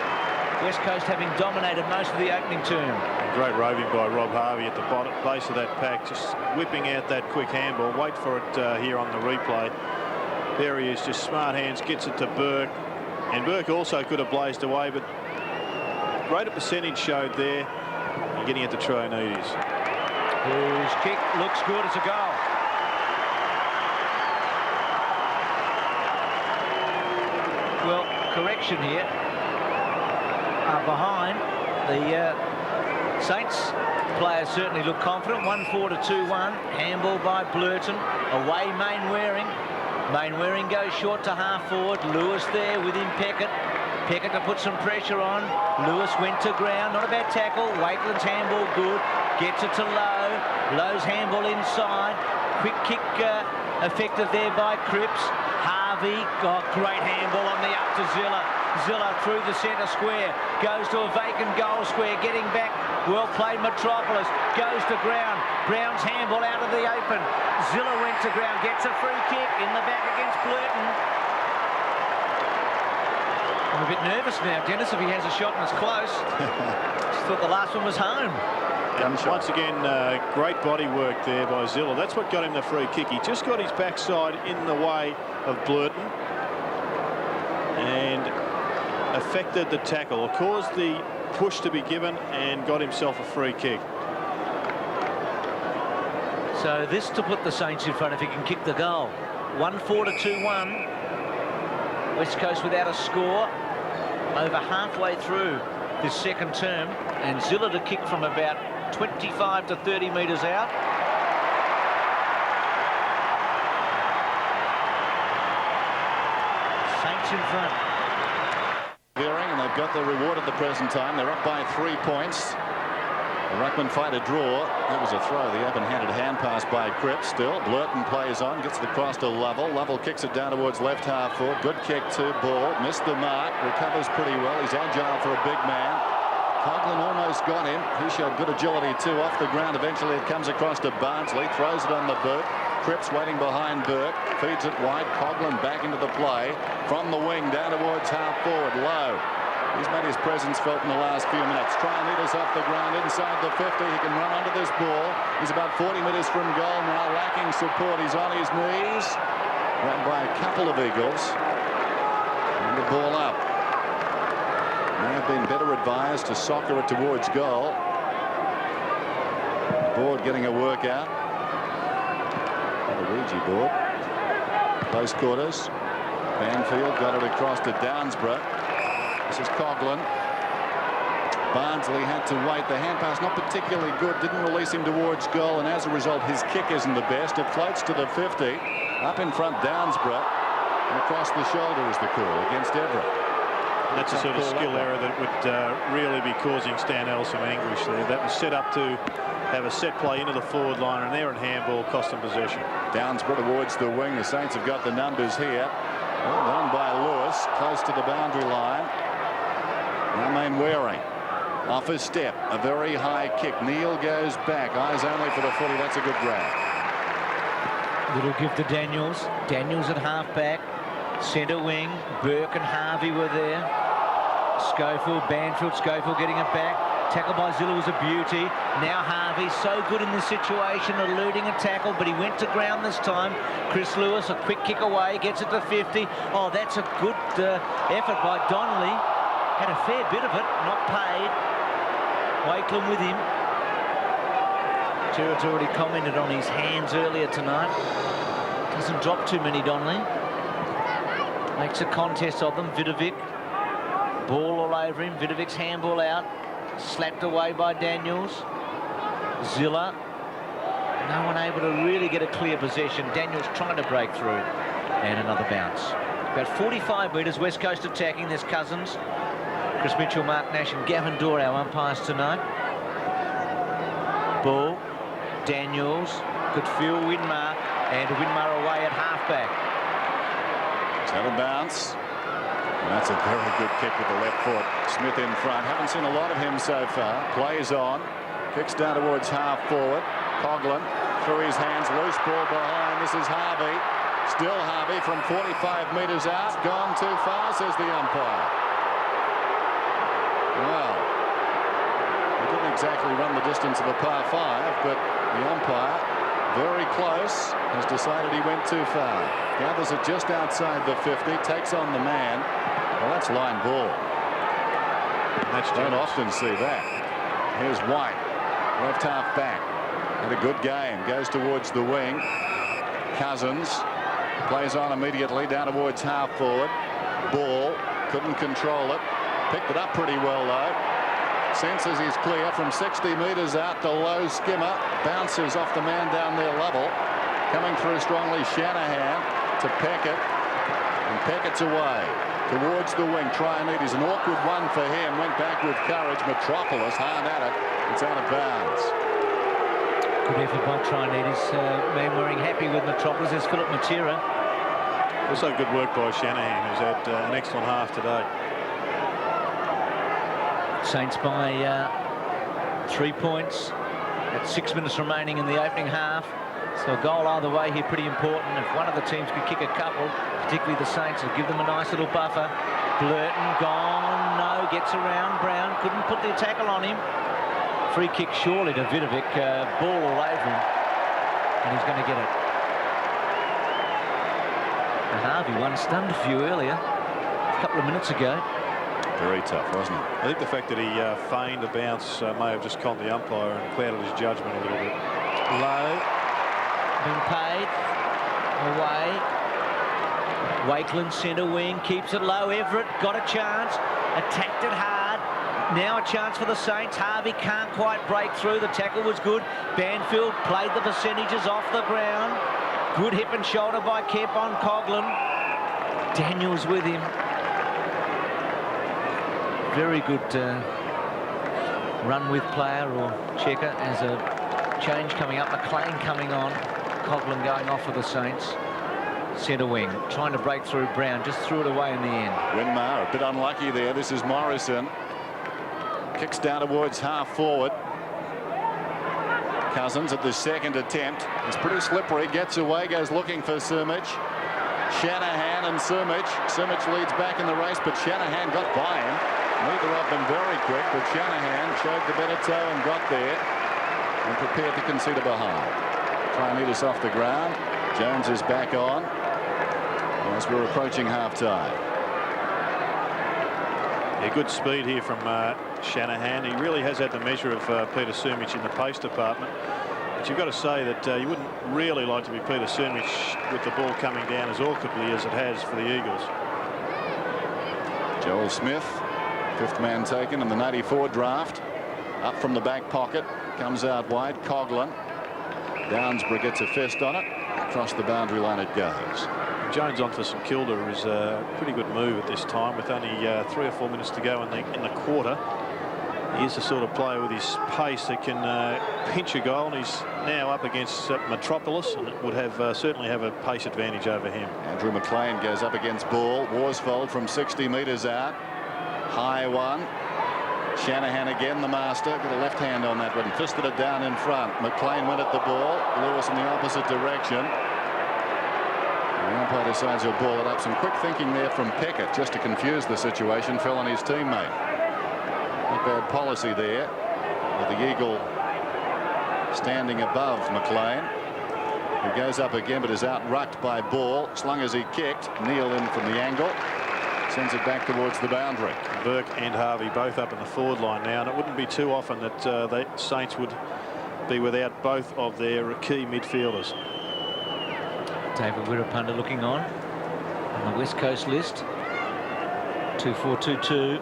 West Coast having dominated most of the opening term. Great roving by Rob Harvey at the bottom base of that pack, just whipping out that quick handball. Wait for it here on the replay. There he is, just smart hands, gets it to Burke. And Burke also could have blazed away, but greater percentage showed there. And getting it to Troy Needy's. Whose kick looks good as a goal. Well, correction here. Behind, the Saints players certainly look confident. 1-4 to 2-1. Handball by Blurton. Away Mainwaring. Mainwaring goes short to half forward. Lewis there with him Peckett. Peckett to put some pressure on. Lewis went to ground. Not a bad tackle. Wakeland's handball good. Gets it to Lowe. Lowe's handball inside. Quick kick effective there by Cripps. Harvey got great handball on the up to Zilla. Zilla through the centre square. Goes to a vacant goal square. Getting back. Well played Metropolis. Goes to ground. Brown's handball out of the open. Zilla went to ground. Gets a free kick in the back against Blurton. I'm a bit nervous now, Dennis, if he has a shot and it's close. Just thought the last one was home. Once again, great body work there by Zilla. That's what got him the free kick. He just got his backside in the way of Blurton. And affected the tackle or caused the push to be given and got himself a free kick. So this to put the Saints in front if he can kick the goal. 1-4 to 2-1. West Coast without a score over halfway through this second term, and Zilla to kick from about 25 to 30 metres out. Saints in front. And they've got the reward at the present time. They're up by 3 points. The ruckman fight a draw. That was a throw. The open-handed hand pass by Cripps. Still, Blurton plays on, gets the cross to Lovell. Lovell kicks it down towards left half forward. Good kick to Ball. Missed the mark. Recovers pretty well. He's agile for a big man. Coughlin almost got him. He showed good agility too. Off the ground. Eventually it comes across to Barnsley. Throws it on the boot. Cripps waiting behind Burke. Feeds it wide. Coughlin back into the play. From the wing down towards half forward. Low. He's made his presence felt in the last few minutes. Trianitas off the ground inside the 50. He can run onto this ball. He's about 40 metres from goal now, lacking support. He's on his knees. Run by a couple of Eagles. And the ball up. May have been better advised to soccer it towards goal. Board getting a workout. The Ouija board. Close quarters. Banfield got it across to Downsborough. This is Coughlin. Barnsley had to wait. The hand pass not particularly good. Didn't release him towards goal, and as a result his kick isn't the best. It floats to the 50. Up in front Downsborough. And across the shoulder is the call against Everett. That's a sort of skill error that would really be causing Stan Ellis some anguish there. That was set up to have a set play into the forward line, and there and handball cost him possession. Downsborough towards the wing. The Saints have got the numbers here. Well done by Lewis. Close to the boundary line. Now Mainwaring off his step, a very high kick. Neil goes back, eyes only for the footy. That's a good grab. Little give to Daniels. Daniels at half-back. Centre wing. Burke and Harvey were there. Schofield, Banfield. Schofield getting it back. Tackle by Zilla was a beauty. Now Harvey, so good in this situation, eluding a tackle, but he went to ground this time. Chris Lewis, a quick kick away, gets it to 50. Oh, that's a good effort by Donnelly. Had a fair bit of it, not paid. Wakeland with him. Gerard's already commented on his hands earlier tonight. Doesn't drop too many, Donnelly. Makes a contest of them. Vidovic. Ball all over him. Vidovic's handball out. Slapped away by Daniels. Zilla. No one able to really get a clear possession. Daniels trying to break through. And another bounce. About 45 metres, West Coast attacking. There's Cousins. Chris Mitchell, Mark Nash and Gavin Dorr, our umpires tonight. Ball, Daniels, good field, Winmar, and Winmar away at halfback. It's had a bounce. And that's a very good kick with the left foot. Smith in front. Haven't seen a lot of him so far. Plays on. Kicks down towards half forward. Coughlin through his hands. Loose ball behind. This is Harvey. Still Harvey from 45 metres out. Gone too far, says the umpire. Well, he didn't exactly run the distance of a par 5, but the umpire, very close, has decided he went too far. Gathers it just outside the 50, takes on the man. Well, that's line ball. Don't often see that. Here's White, left half back. Had a good game, goes towards the wing. Cousins plays on immediately down towards half forward. Ball, couldn't control it. Picked it up pretty well though. Senses he's clear from 60 metres out. The low skimmer bounces off the man down there, Lovell. Coming through strongly, Shanahan to Peckett, and Peckett's away towards the wing. Trianides, an awkward one for him. Went back with courage. Metropolis hard at it. It's out of bounds. Good effort by Trianides. Mainwaring happy with Metropolis. There's Philip Matera. Also good work by Shanahan, who's had an excellent half today. Saints by 3 points at 6 minutes remaining in the opening half. So a goal either way here pretty important. If one of the teams could kick a couple, particularly the Saints, will give them a nice little buffer. Blurton gone, no, gets around Brown, couldn't put the tackle on him. Free kick surely to Vidovic, ball all over him, and he's going to get it. And Harvey one stunned a few earlier, a couple of minutes ago. Very tough, wasn't it? I think the fact that he feigned a bounce may have just conned the umpire and clouded his judgment a little bit. Low. Been paid. Away. Wakeland centre wing. Keeps it low. Everett got a chance. Attacked it hard. Now a chance for the Saints. Harvey can't quite break through. The tackle was good. Banfield played the percentages off the ground. Good hip and shoulder by Kemp on Coughlin. Daniels with him. Very good run with player or checker as a change coming up. McLean coming on. Coughlin going off for the Saints. Centre wing trying to break through. Brown just threw it away in the end. Winmar a bit unlucky there. This is Morrison. Kicks down towards half forward. Cousins at the second attempt. It's pretty slippery. Gets away. Goes looking for Sumich. Shanahan and Sumich. Sumich leads back in the race, but Shanahan got by him. Neither of them very quick, but Shanahan showed the better toe and got there and prepared to concede a behind. Try and lead us off the ground. Jones is back on as we're approaching half-time. Yeah, good speed here from Shanahan. He really has had the measure of Peter Sumich in the pace department. But you've got to say that you wouldn't really like to be Peter Sumich with the ball coming down as awkwardly as it has for the Eagles. Joel Smith, fifth man taken in the '94 draft. Up from the back pocket, comes out wide. Coughlin. Downsborough gets a fist on it. Across the boundary line it goes. Jones on for St Kilda is a pretty good move at this time with only 3 or 4 minutes to go in the quarter. He is the sort of player with his pace that can pinch a goal, and he's now up against Metropolis and would have certainly have a pace advantage over him. Andrew McLean goes up against Ball. Worsfold from 60 metres out. High one. Shanahan again, the master. Got a left hand on that one. Fisted it down in front. McLean went at the ball. Lewis in the opposite direction. The umpire decides he'll ball it up. Some quick thinking there from Peckett just to confuse the situation. Fell on his teammate. Not bad policy there. With the Eagle standing above McLean. Who goes up again but is out-rucked by Ball. Slung as he kicked. Neal in from the angle. Sends it back towards the boundary. Burke and Harvey both up in the forward line now, and it wouldn't be too often that the Saints would be without both of their key midfielders. David Wirrapunda looking on the West Coast list. 2-4-2-2.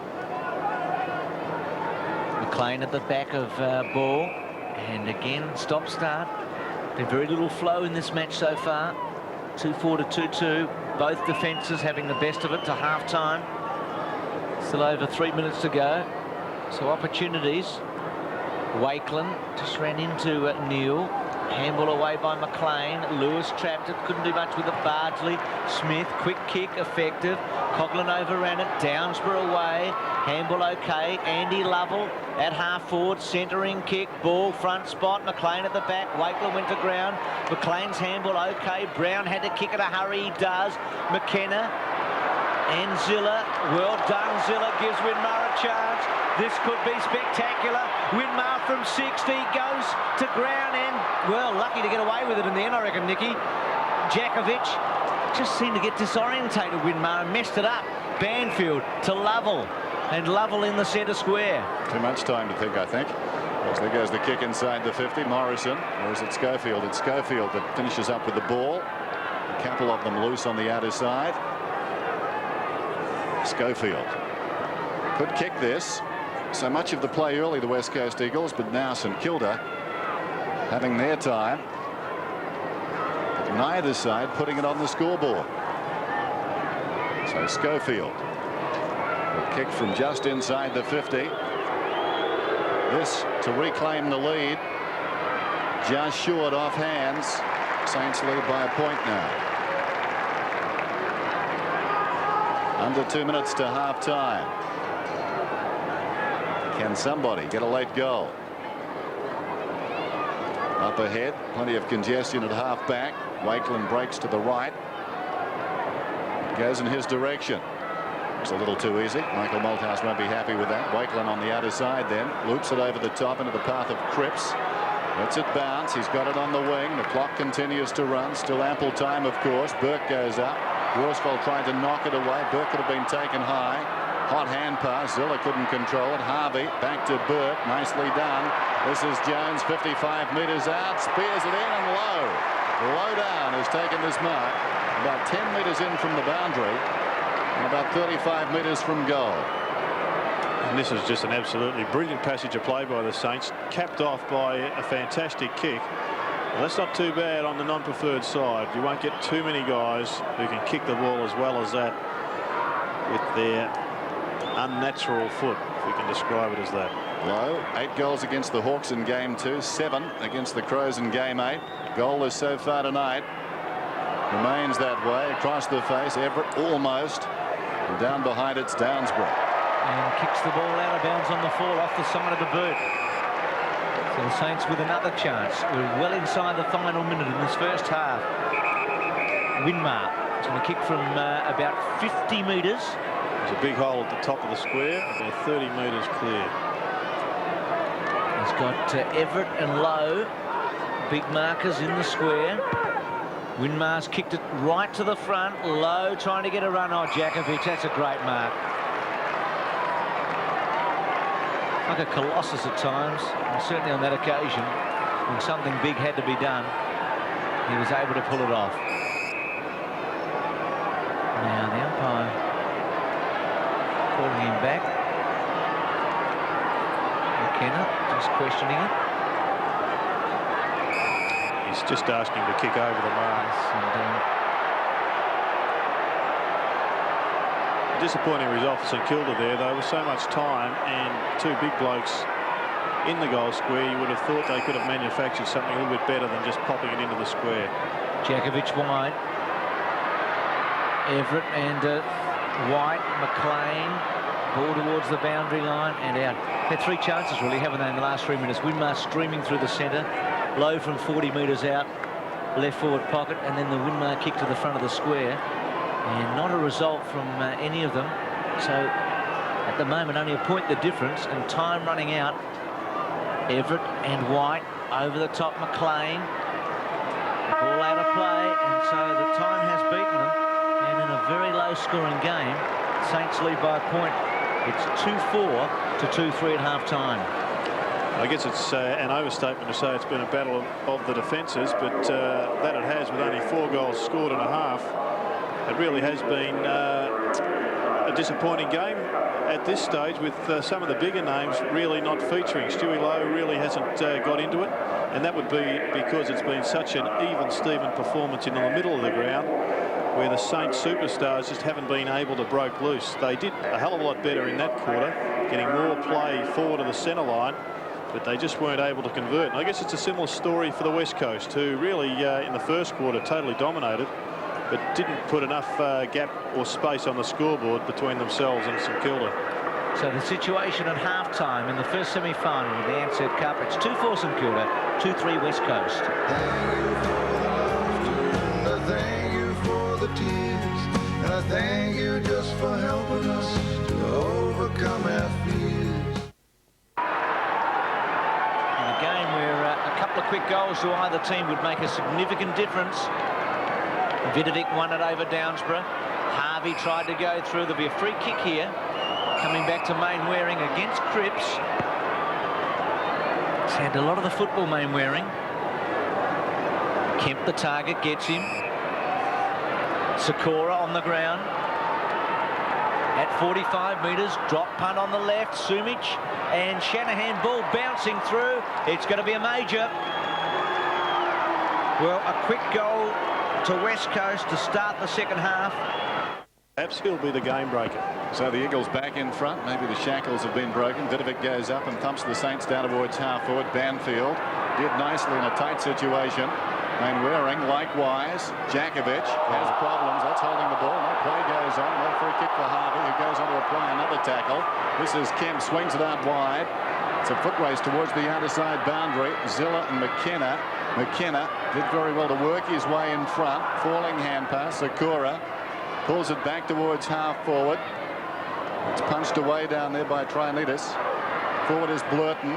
McLean at the back of Ball, and again stop-start. Been very little flow in this match so far. 2-4-2-2. Both defences having the best of it to half-time. Still over 3 minutes to go. So opportunities. Wakeland just ran into Neal. Handball away by McLean. Lewis trapped it. Couldn't do much with it. Bardsley. Smith. Quick kick. Effective. Coughlin overran it. Downsborough away. Handball okay. Andy Lovell at half forward. Centering kick. Ball front spot. McLean at the back. Wakeland went to ground. McLean's handball okay. Brown had to kick it a hurry. He does. McKenna and Zilla. Well done. Zilla gives Winmar a chance. This could be spectacular. Winmar from 60 goes to ground and, well, lucky to get away with it in the end, I reckon, Nicky. Jakovic just seemed to get disorientated, Winmar, and messed it up. Banfield to Lovell, and Lovell in the centre square. Too much time to think, I think. As there goes the kick inside the 50. Morrison, or is it Schofield? It's Schofield that finishes up with the ball. A couple of them loose on the outer side. Schofield could kick this. So much of the play early, the West Coast Eagles, but now St Kilda having their time. But neither side putting it on the scoreboard. So Schofield will kick from just inside the 50. This to reclaim the lead. Just short off hands. Saints lead by a point now. Under 2 minutes to half time. Can somebody get a late goal? Up ahead, plenty of congestion at half back. Wakeland breaks to the right. Goes in his direction. It's a little too easy. Michael Malthouse won't be happy with that. Wakeland on the outer side then. Loops it over the top into the path of Cripps. Lets it bounce. He's got it on the wing. The clock continues to run. Still ample time, of course. Burke goes up. Worsfold tried to knock it away. Burke could have been taken high. Hot hand pass. Zilla couldn't control it. Harvey back to Burke. Nicely done. This is Jones, 55 metres out. Spears it in and low. Low down has taken this mark. About 10 metres in from the boundary. And about 35 metres from goal. And this is just an absolutely brilliant passage of play by the Saints, capped off by a fantastic kick. Well, that's not too bad on the non-preferred side. You won't get too many guys who can kick the ball as well as that with their unnatural foot, if we can describe it as that. Low, 8 goals against the Hawks in game 2, 7 against the Crows in game 8. Goalless so far tonight. Remains that way across the face. Everett almost. And down behind it's Downsborough. And kicks the ball out of bounds on the fall off the side of the boot. So the Saints with another chance. We're well inside the final minute in this first half. Winmar is going to kick from about 50 metres. There's a big hole at the top of the square, about 30 metres clear. He's got Everett and Lowe, big markers in the square. Winmar's kicked it right to the front. Lowe trying to get a run. Oh, Jakovic, that's a great mark. Like a colossus at times, and certainly on that occasion, when something big had to be done, he was able to pull it off. Now the umpire calling him back. McKenna just questioning it. He's just asking to kick over the mark. Disappointing result for St.Kilda there, though, with so much time and 2 big blokes in the goal square. You would have thought they could have manufactured something a little bit better than just popping it into the square. Jakovic wide. Everett and White, McLean, ball towards the boundary line and out. Had 3 chances really, haven't they, in the last 3 minutes. Winmar streaming through the centre, Low from 40 metres out, left forward pocket, and then the Winmar kick to the front of the square. And not a result from any of them. So at the moment only a point the difference, and time running out. Everett and White over the top. McLean, ball out of play, and so the time has beaten them. And in a very low scoring game, Saints lead by a point. It's 2-4 to 2-3 at half time. I guess it's an overstatement to say it's been a battle of the defences, but that it has, with only 4 goals scored and a half. It really has been a disappointing game at this stage, with some of the bigger names really not featuring. Stewie Lowe really hasn't got into it, and that would be because it's been such an even-steven performance in the middle of the ground, where the Saints superstars just haven't been able to break loose. They did a hell of a lot better in that quarter, getting more play forward of the centre line, but they just weren't able to convert. And I guess it's a similar story for the West Coast, who really in the first quarter totally dominated, but didn't put enough gap or space on the scoreboard between themselves and St Kilda. So the situation at half-time in the first semi-final of the Ansett Cup, it's 2-4 St Kilda, 2-3 West Coast. Thank you for the laughter, and I thank you for the tears, and I thank you just for helping us to overcome our fears. In a game where a couple of quick goals to either team would make a significant difference. Vidovic won it over Downsborough. Harvey tried to go through. There'll be a free kick here. Coming back to Mainwaring against Cripps. He's had a lot of the football, Mainwaring. Kemp, the target, gets him. Sikora on the ground. At 45 metres, drop punt on the left. Sumic and Shanahan, ball bouncing through. It's going to be a major. Well, a quick goal to West Coast to start the second half. Perhaps he'll be the game breaker. So the Eagles back in front. Maybe the shackles have been broken. Vidovic goes up and thumps the Saints down towards half forward. Banfield did nicely in a tight situation. Mainwaring likewise. Jakovic has problems. That's holding the ball. No play goes on. No free kick for Harvey, who goes on to apply another tackle. This is Kemp, swings it out wide. It's a foot race towards the outside boundary. Zilla and McKenna. McKenna did very well to work his way in front. Falling hand pass. Sikora pulls it back towards half forward. It's punched away down there by Trianitis. Forward is Blurton.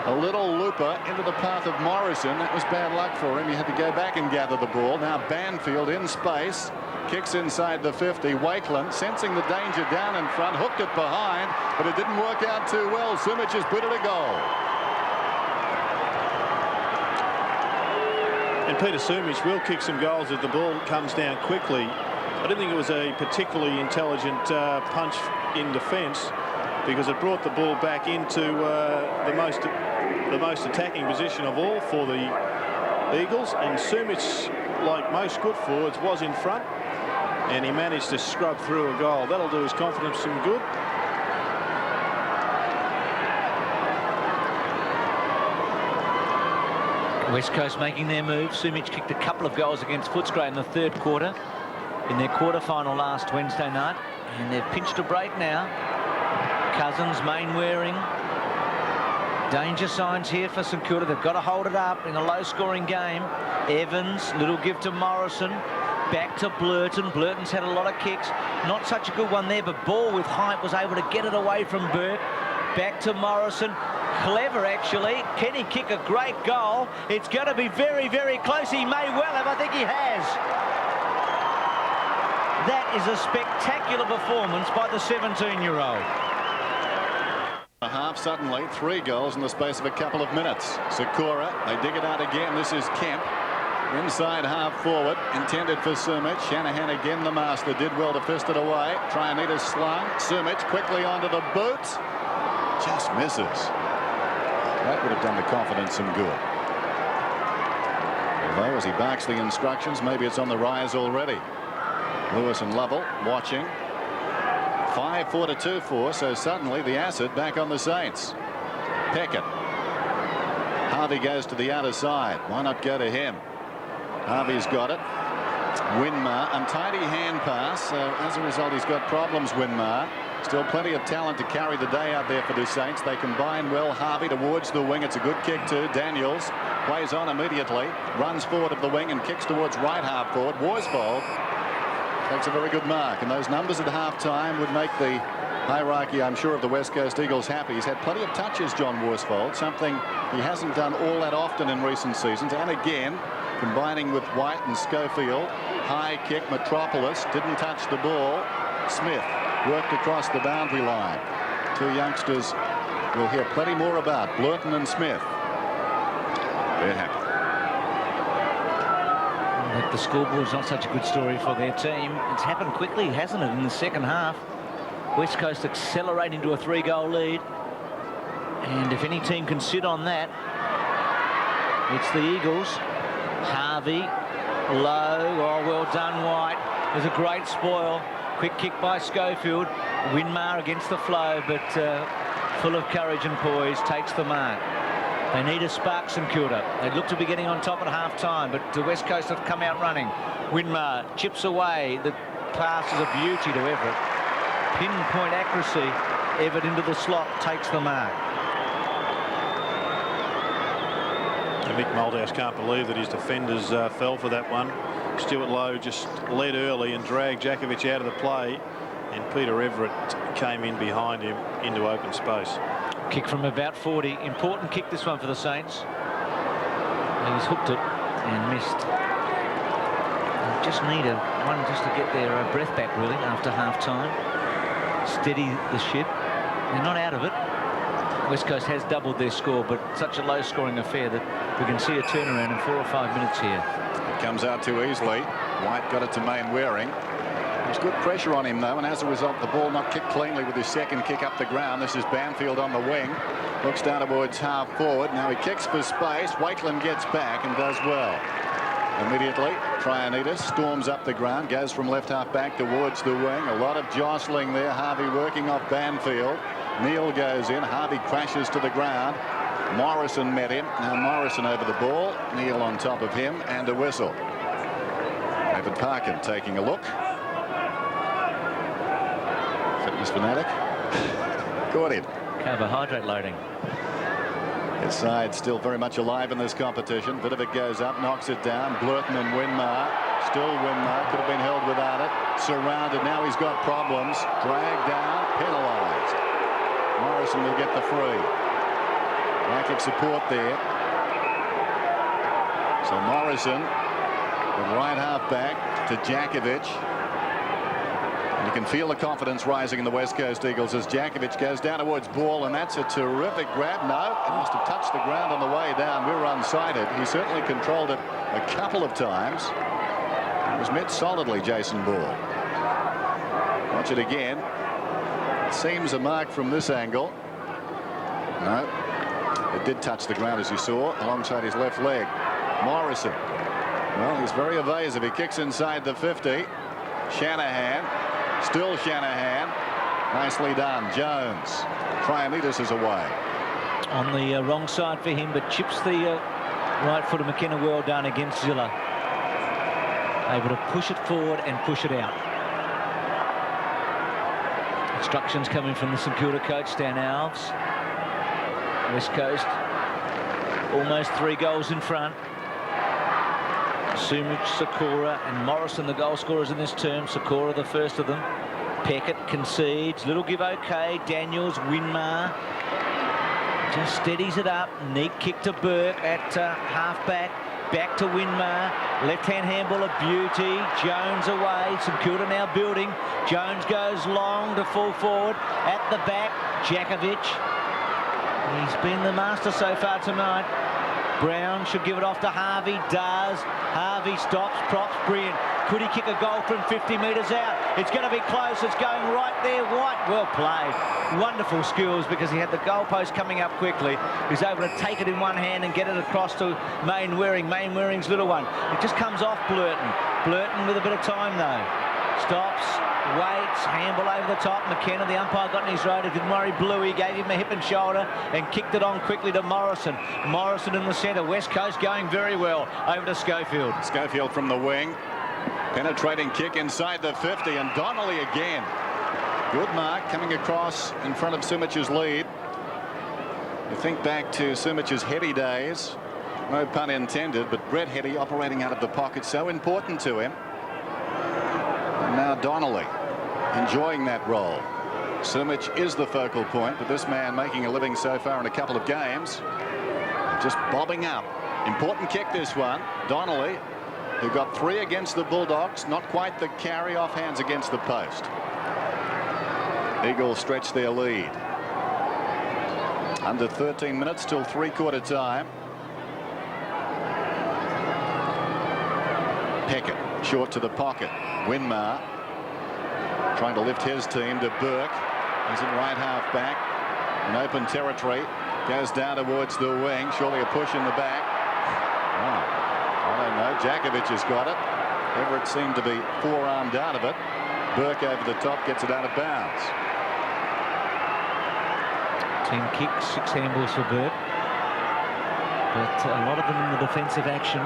A little looper into the path of Morrison. That was bad luck for him. He had to go back and gather the ball. Now Banfield in space. kicks inside the 50. Wakeland, sensing the danger down in front, hooked it behind, but it didn't work out too well. Sumich has put it a goal. And Peter Sumich will kick some goals if the ball comes down quickly. I didn't think it was a particularly intelligent punch in defence, because it brought the ball back into the most attacking position of all for the Eagles, and Sumich, like most good forwards, was in front, and he managed to scrub through a goal. That'll do his confidence some good. West Coast making their move. Sumich kicked a couple of goals against Footscray in the third quarter in their quarter-final last Wednesday night, and they've pinched a break now. Cousins, Mainwaring. Danger signs here for St Kilda. They've got to hold it up in a low-scoring game. Evans, little give to Morrison. Back to Blurton. Blurton's had a lot of kicks. Not such a good one there, but ball with height was able to get it away from Burke. Back to Morrison. Clever, actually. Can he kick a great goal? It's going to be very, very close. He may well have. I think he has. That is a spectacular performance by the 17-year-old. A half, suddenly 3 goals in the space of a couple of minutes. Sakura, they dig it out again. This is Kemp. Inside half forward, intended for Sumich. Shanahan again, the master, did well to fist it away. Trianitas slung. Sumich quickly onto the boot. Just misses. That would have done the confidence some good. Although, as he barks the instructions, maybe it's on the rise already. Lewis and Lovell watching. 5-4 to 2-4, so suddenly the Ansett back on the Saints. Peckett. Harvey goes to the outer side. Why not go to him? Harvey's got it. Winmar, untidy hand pass. So as a result, he's got problems, Winmar. Still plenty of talent to carry the day out there for the Saints. They combine well. Harvey towards the wing. It's a good kick too. Daniels plays on immediately. Runs forward of the wing and kicks towards right half forward. Worsfold takes a very good mark, and those numbers at half-time would make the hierarchy, I'm sure, of the West Coast Eagles happy. He's had plenty of touches, John Worsfold, something he hasn't done all that often in recent seasons. And again, combining with White and Schofield. High kick, Metropolis didn't touch the ball. Smith worked across the boundary line. 2 youngsters we'll hear plenty more about, Blurton and Smith. They're happy. The scoreboard's not such a good story for their team. It's happened quickly, hasn't it, in the second half? West Coast accelerating to a 3-goal lead. And if any team can sit on that, it's the Eagles. Harvey, low. Oh, well done, White. There's a great spoil. Quick kick by Schofield. Winmar against the flow, but full of courage and poise, takes the mark. They need a spark, St Kilda. They look to be getting on top at half-time, but the West Coast have come out running. Winmar chips away. The pass is a beauty to Everett. Pinpoint accuracy. Everett into the slot, takes the mark. Mick Malthouse can't believe that his defenders fell for that one. Stuart Lowe just led early and dragged Jakovic out of the play, and Peter Everett came in behind him into open space. Kick from about 40. Important kick, this one, for the Saints. He's hooked it and missed. They just need one just to get their breath back, really, after half-time. Steady the ship. They're not out of it. West Coast has doubled their score, but such a low-scoring affair that we can see a turnaround in 4 or 5 minutes here. It comes out too easily. White got it to Mainwaring. There's good pressure on him, though, and as a result, the ball not kicked cleanly with his second kick up the ground. This is Banfield on the wing. Looks down towards half forward. Now he kicks for space. Wakeland gets back and does well. Immediately, Trianitas storms up the ground, goes from left half back towards the wing. A lot of jostling there. Harvey working off Banfield. Neal goes in. Harvey crashes to the ground. Morrison met him. Now Morrison over the ball. Neal on top of him, and a whistle. David Parkin taking a look. Fitness fanatic. Caught him. Carbohydrate loading. His side still very much alive in this competition. Bit of it goes up, knocks it down. Blurton and Winmar. Still Winmar. Could have been held without it. Surrounded. Now he's got problems. Dragged down. Penalised. Morrison will get the free. Lack of support there. So Morrison, the right half back to Jakovic. You can feel the confidence rising in the West Coast Eagles as Djakovic goes down towards ball, and that's a terrific grab. No, it must have touched the ground on the way down. We were unsighted. He certainly controlled it a couple of times. It was met solidly, Jason Ball. Watch it again. It seems a mark from this angle. No, it did touch the ground, as you saw, alongside his left leg. Morrison. Well, he's very evasive. He kicks inside the 50. Shanahan. Still Shanahan. Nicely done. Jones. Trianitas is away. On the wrong side for him, but chips the right foot of McKenna. Well done against Zilla. Able to push it forward and push it out. Instructions coming from the St Kilda coach, Stan Alves. West Coast almost 3 goals in front. Sumich, Sakura and Morrison the goal scorers in this term. Sakura the first of them. Peckett concedes. Little give okay. Daniels, Winmar just steadies it up. Neat kick to Burke at half-back. Back to Winmar. Left-hand handball of beauty. Jones away. St Kilda now building. Jones goes long to full forward. At the back, Djakovic. He's been the master so far tonight. Brown should give it off to Harvey. Does. Harvey stops. Props. Brilliant. Could he kick a goal from 50 metres out? It's going to be close. It's going right there. White. Well played. Wonderful skills because he had the goalpost coming up quickly. He's able to take it in one hand and get it across to Mainwaring. Mainwaring's little one. It just comes off Blurton. Blurton with a bit of time though. Stops. Waits, handball over the top. McKenna, the umpire, got in his road. It didn't worry Bluey, gave him a hip and shoulder and kicked it on quickly to Morrison. Morrison in the centre. West Coast going very well. Over to Schofield. Schofield from the wing. Penetrating kick inside the 50, and Donnelly again. Good mark coming across in front of Sumich's lead. You think back to Sumich's Heady days. No pun intended, but Brett Heady operating out of the pocket, so important to him. And now Donnelly enjoying that role. Sumich is the focal point, but this man making a living so far in a couple of games. Just bobbing up. Important kick this one. Donnelly, who got 3 against the Bulldogs. Not quite the carry off hands against the post. Eagles stretch their lead. Under 13 minutes till 3/4 time. Peckett short to the pocket. Winmar trying to lift his team to Burke. He's in right half back. In open territory. Goes down towards the wing. Surely a push in the back. Oh, I don't know. Djakovic has got it. Everett seemed to be forearmed out of it. Burke over the top gets it out of bounds. 10 kicks, 6 handballs for Burke. But a lot of them in the defensive action.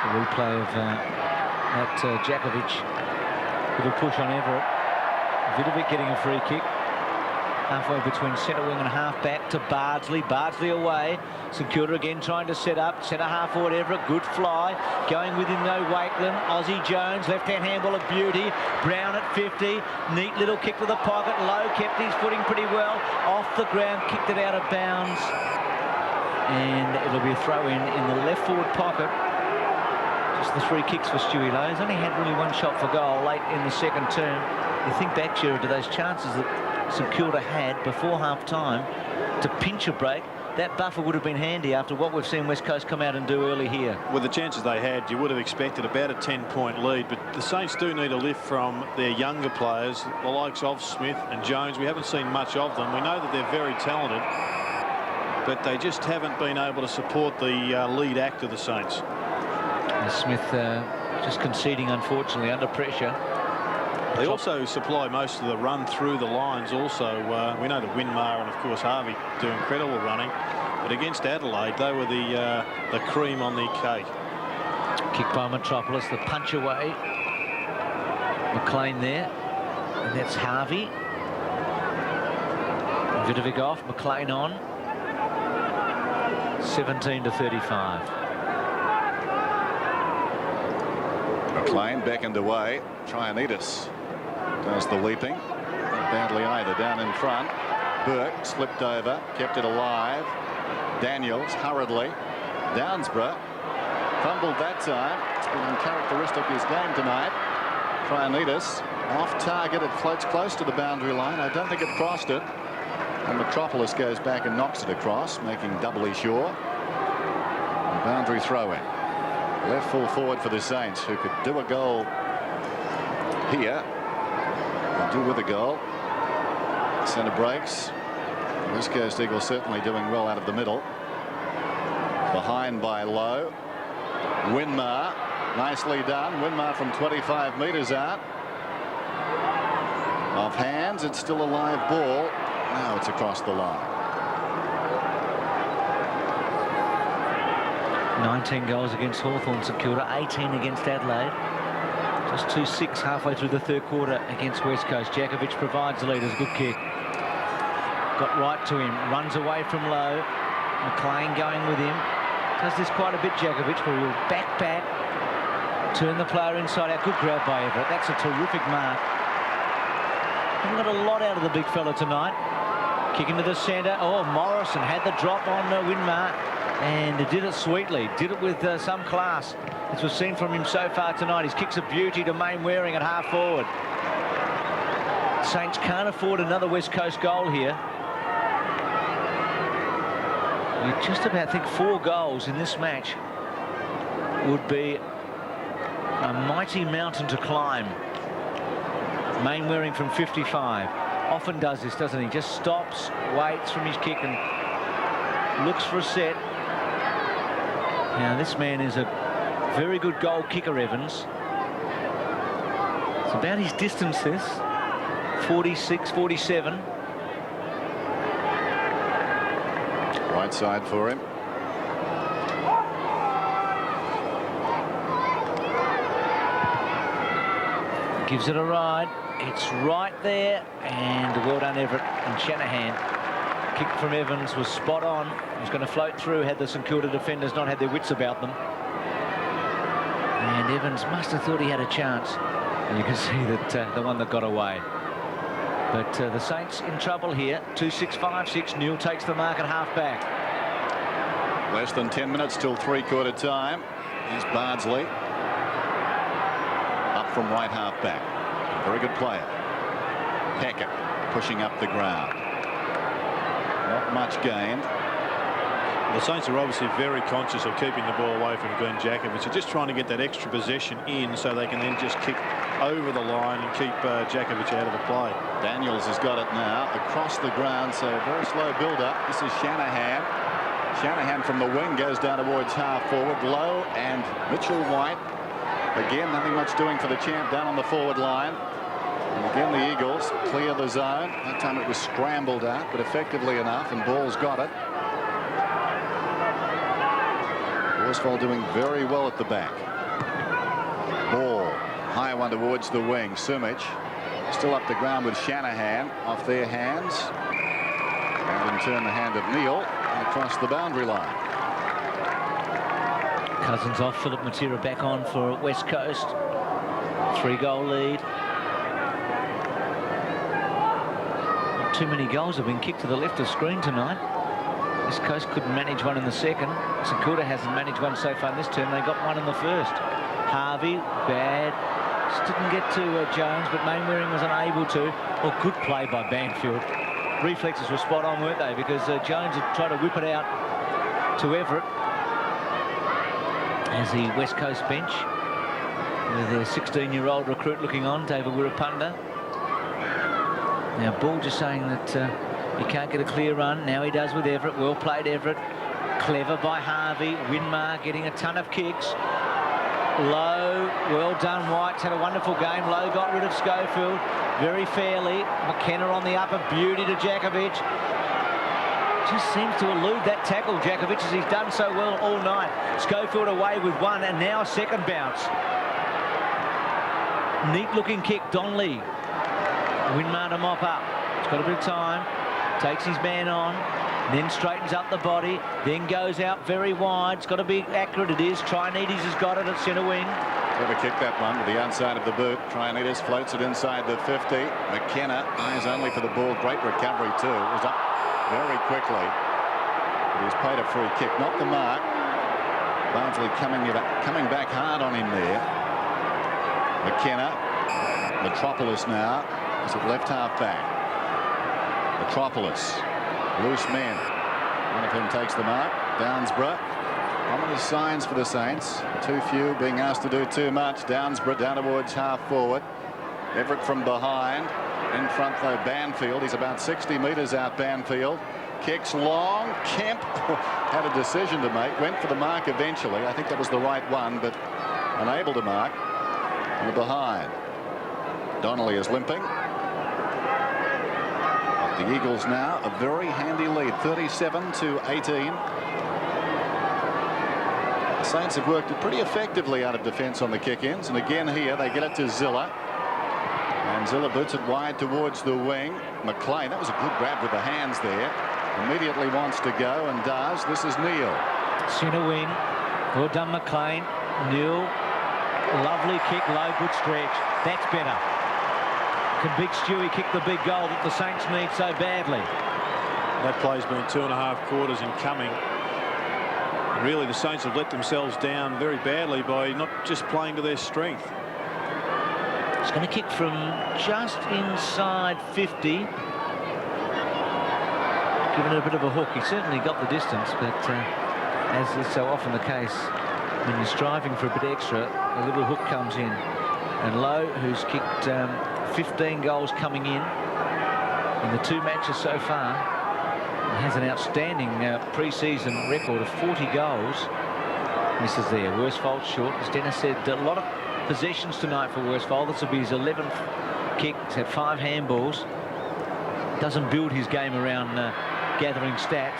The replay of that Djakovic. Little push on Everett. Vidovic getting a free kick. Halfway between centre wing and half back to Bardsley. Bardsley away. St Kilda again trying to set up. Centre half forward Everett. Good fly. Going with him though Wakeland. Aussie Jones. Left-hand handball of beauty. Brown at 50. Neat little kick to the pocket. Low kept his footing pretty well. Off the ground. Kicked it out of bounds. And it'll be a throw in the left forward pocket. Just the 3 kicks for Stewie Lowe. He's only had really 1 shot for goal late in the second term. You think back, Jared, to those chances that St Kilda had before half-time to pinch a break. That buffer would have been handy after what we've seen West Coast come out and do early here. With the chances they had, you would have expected about a 10-point lead, but the Saints do need a lift from their younger players, the likes of Smith and Jones. We haven't seen much of them. We know that they're very talented, but they just haven't been able to support the lead act of the Saints. And Smith just conceding, unfortunately, under pressure. They also supply most of the run through the lines also. We know that Winmar and, of course, Harvey do incredible running. But against Adelaide, they were the cream on the cake. Kick by Metropolis, the punch away. McLean there. And that's Harvey. Vidovic off, McLean on. 17-35. McLean beckoned away. Trianitas does the leaping. Not badly either. Down in front. Burke slipped over, kept it alive. Daniels hurriedly. Downsborough Fumbled that time. It's been uncharacteristic his game tonight. Trianitas off target. It floats close to the boundary line. I don't think it crossed it. And Metropolis goes back and knocks it across, making doubly sure. And boundary throw-in. Left full forward for the Saints, who could do a goal here. Or do with a goal. Centre breaks. West Coast Eagles certainly doing well out of the middle. Behind by Lowe. Winmar. Nicely done. Winmar from 25 metres out. Off hands. It's still a live ball. Now it's across the line. 19 goals against Hawthorn, St Kilda, 18 against Adelaide. Just 2-6 halfway through the third quarter against West Coast. Jakovic provides the leaders. Good kick. Got right to him. Runs away from Lowe. McLean going with him. Does this quite a bit, Jakovic, where he'll back. Turn the player inside out. Good grab by Everett. That's a terrific mark. Haven't got a lot out of the big fella tonight. Kick into the centre. Oh, Morrison had the drop on Winmar. And did it sweetly. Did it with some class. As we've seen from him so far tonight. His kick's a beauty to Main Waring at half forward. Saints can't afford another West Coast goal here. You just about think 4 goals in this match would be a mighty mountain to climb. Main Waring from 55. Often does this, doesn't he? Just stops, waits from his kick and looks for a set. Now this man is a very good goal kicker, Evans. It's about his distance, this. 46, 47. Right side for him. Gives it a ride. It's right there. And well done, Everett and Shanahan. Kick from Evans was spot on. He was going to float through had the St Kilda defenders not had their wits about them. And Evans must have thought he had a chance. And you can see that the one that got away. But the Saints in trouble here. 2-6-5-6. Newell takes the mark at half back. Less than 10 minutes till three-quarter time. Here's Bardsley. Up from right half back. Very good player. Peckett pushing up the ground. Not much gained. The Saints are obviously very conscious of keeping the ball away from Glenn Jakovic. They're just trying to get that extra possession in so they can then just kick over the line and keep Jakovic out of the play. Daniels has got it now across the ground, so very slow build-up. This is Shanahan. Shanahan from the wing goes down towards half forward. Lowe and Mitchell White. Again, nothing much doing for the champ down on the forward line. And again, the Eagles clear the zone. That time it was scrambled out, but effectively enough, and Ball's got it. Worsfold doing very well at the back. Ball, high one towards the wing. Sumich still up the ground with Shanahan off their hands. And in turn the hand of Neil across the boundary line. Cousins off, Philip Matera back on for West Coast. 3-goal lead. Not too many goals have been kicked to the left of screen tonight. West Coast couldn't manage one in the second. St Kilda hasn't managed one so far in this term. They got one in the first. Harvey, bad. Just didn't get to Jones, but Main Waring was unable to. Well, good play by Banfield. Reflexes were spot on, weren't they? Because Jones had tried to whip it out to Everett. As the West Coast bench, with their 16-year-old recruit looking on, David Wirapunda. Now, Ball just saying that he can't get a clear run. Now he does with Everett. Well played, Everett. Clever by Harvey. Winmar getting a ton of kicks. Lowe, well done. White's had a wonderful game. Lowe got rid of Schofield very fairly. McKenna on the upper, beauty to Jakovic. Just seems to elude that tackle, Jakovic, as he's done so well all night. Schofield away with one, and now a second bounce. Neat looking kick, Donnelly. Winmar to mop up. He's got a bit of time. Takes his man on, then straightens up the body, then goes out very wide. It's got to be accurate, it is. Trianitas has got it at centre wing. Clever kick that one with the outside of the boot. Trianitas floats it inside the 50. McKenna eyes only for the ball. Great recovery too. It was up very quickly. But he's paid a free kick, not the mark. Barnsley coming back hard on him there. McKenna. Metropolis now is at left half back. Metropolis. Loose men. One of whom takes the mark. Downsborough. Ominous signs for the Saints. Too few being asked to do too much. Downsborough down towards half forward. Everett from behind. In front though Banfield. He's about 60 metres out Banfield. Kicks long. Kemp had a decision to make. Went for the mark eventually. I think that was the right one, but unable to mark. On the behind. Donnelly is limping. But the Eagles now a very handy lead. 37-18. The Saints have worked it pretty effectively out of defence on the kick-ins. And again here they get it to Zilla. And Zilla boots it wide towards the wing. McLean, that was a good grab with the hands there. Immediately wants to go and does. This is Neil. Centre wing. Well done, McLean. Neil. Lovely kick, low, good stretch. That's better. Can Big Stewie kick the big goal that the Saints need so badly? That play's been 2.5 quarters in coming. Really, the Saints have let themselves down very badly by not just playing to their strength. It's going to kick from just inside 50. Giving it a bit of a hook. He certainly got the distance, but as is so often the case, when you're striving for a bit extra, a little hook comes in. And Lowe, who's kicked 15 goals coming in the 2 matches so far, has an outstanding pre-season record of 40 goals. Misses there. Worsfold short. As Dennis said, a lot of possessions tonight for Worsfold. This will be his 11th kick. He's had 5 handballs. Doesn't build his game around gathering stats.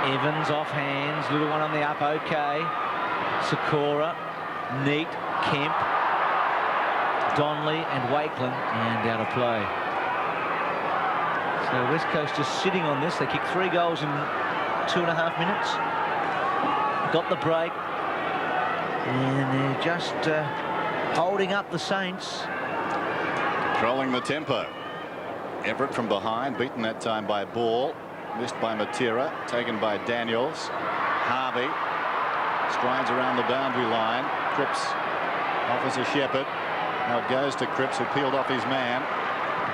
Evans off hands, little one on the up, okay. Sikora, Neat, Kemp, Donnelly and Wakeland, and out of play. So West Coast just sitting on this. They kicked 3 goals in 2.5 minutes. Got the break. And they're just holding up the Saints. Controlling the tempo. Everett from behind, beaten that time by Ball. Missed by Matera, taken by Daniels. Harvey strides around the boundary line. Cripps offers a Shepherd. Now it goes to Cripps, who peeled off his man.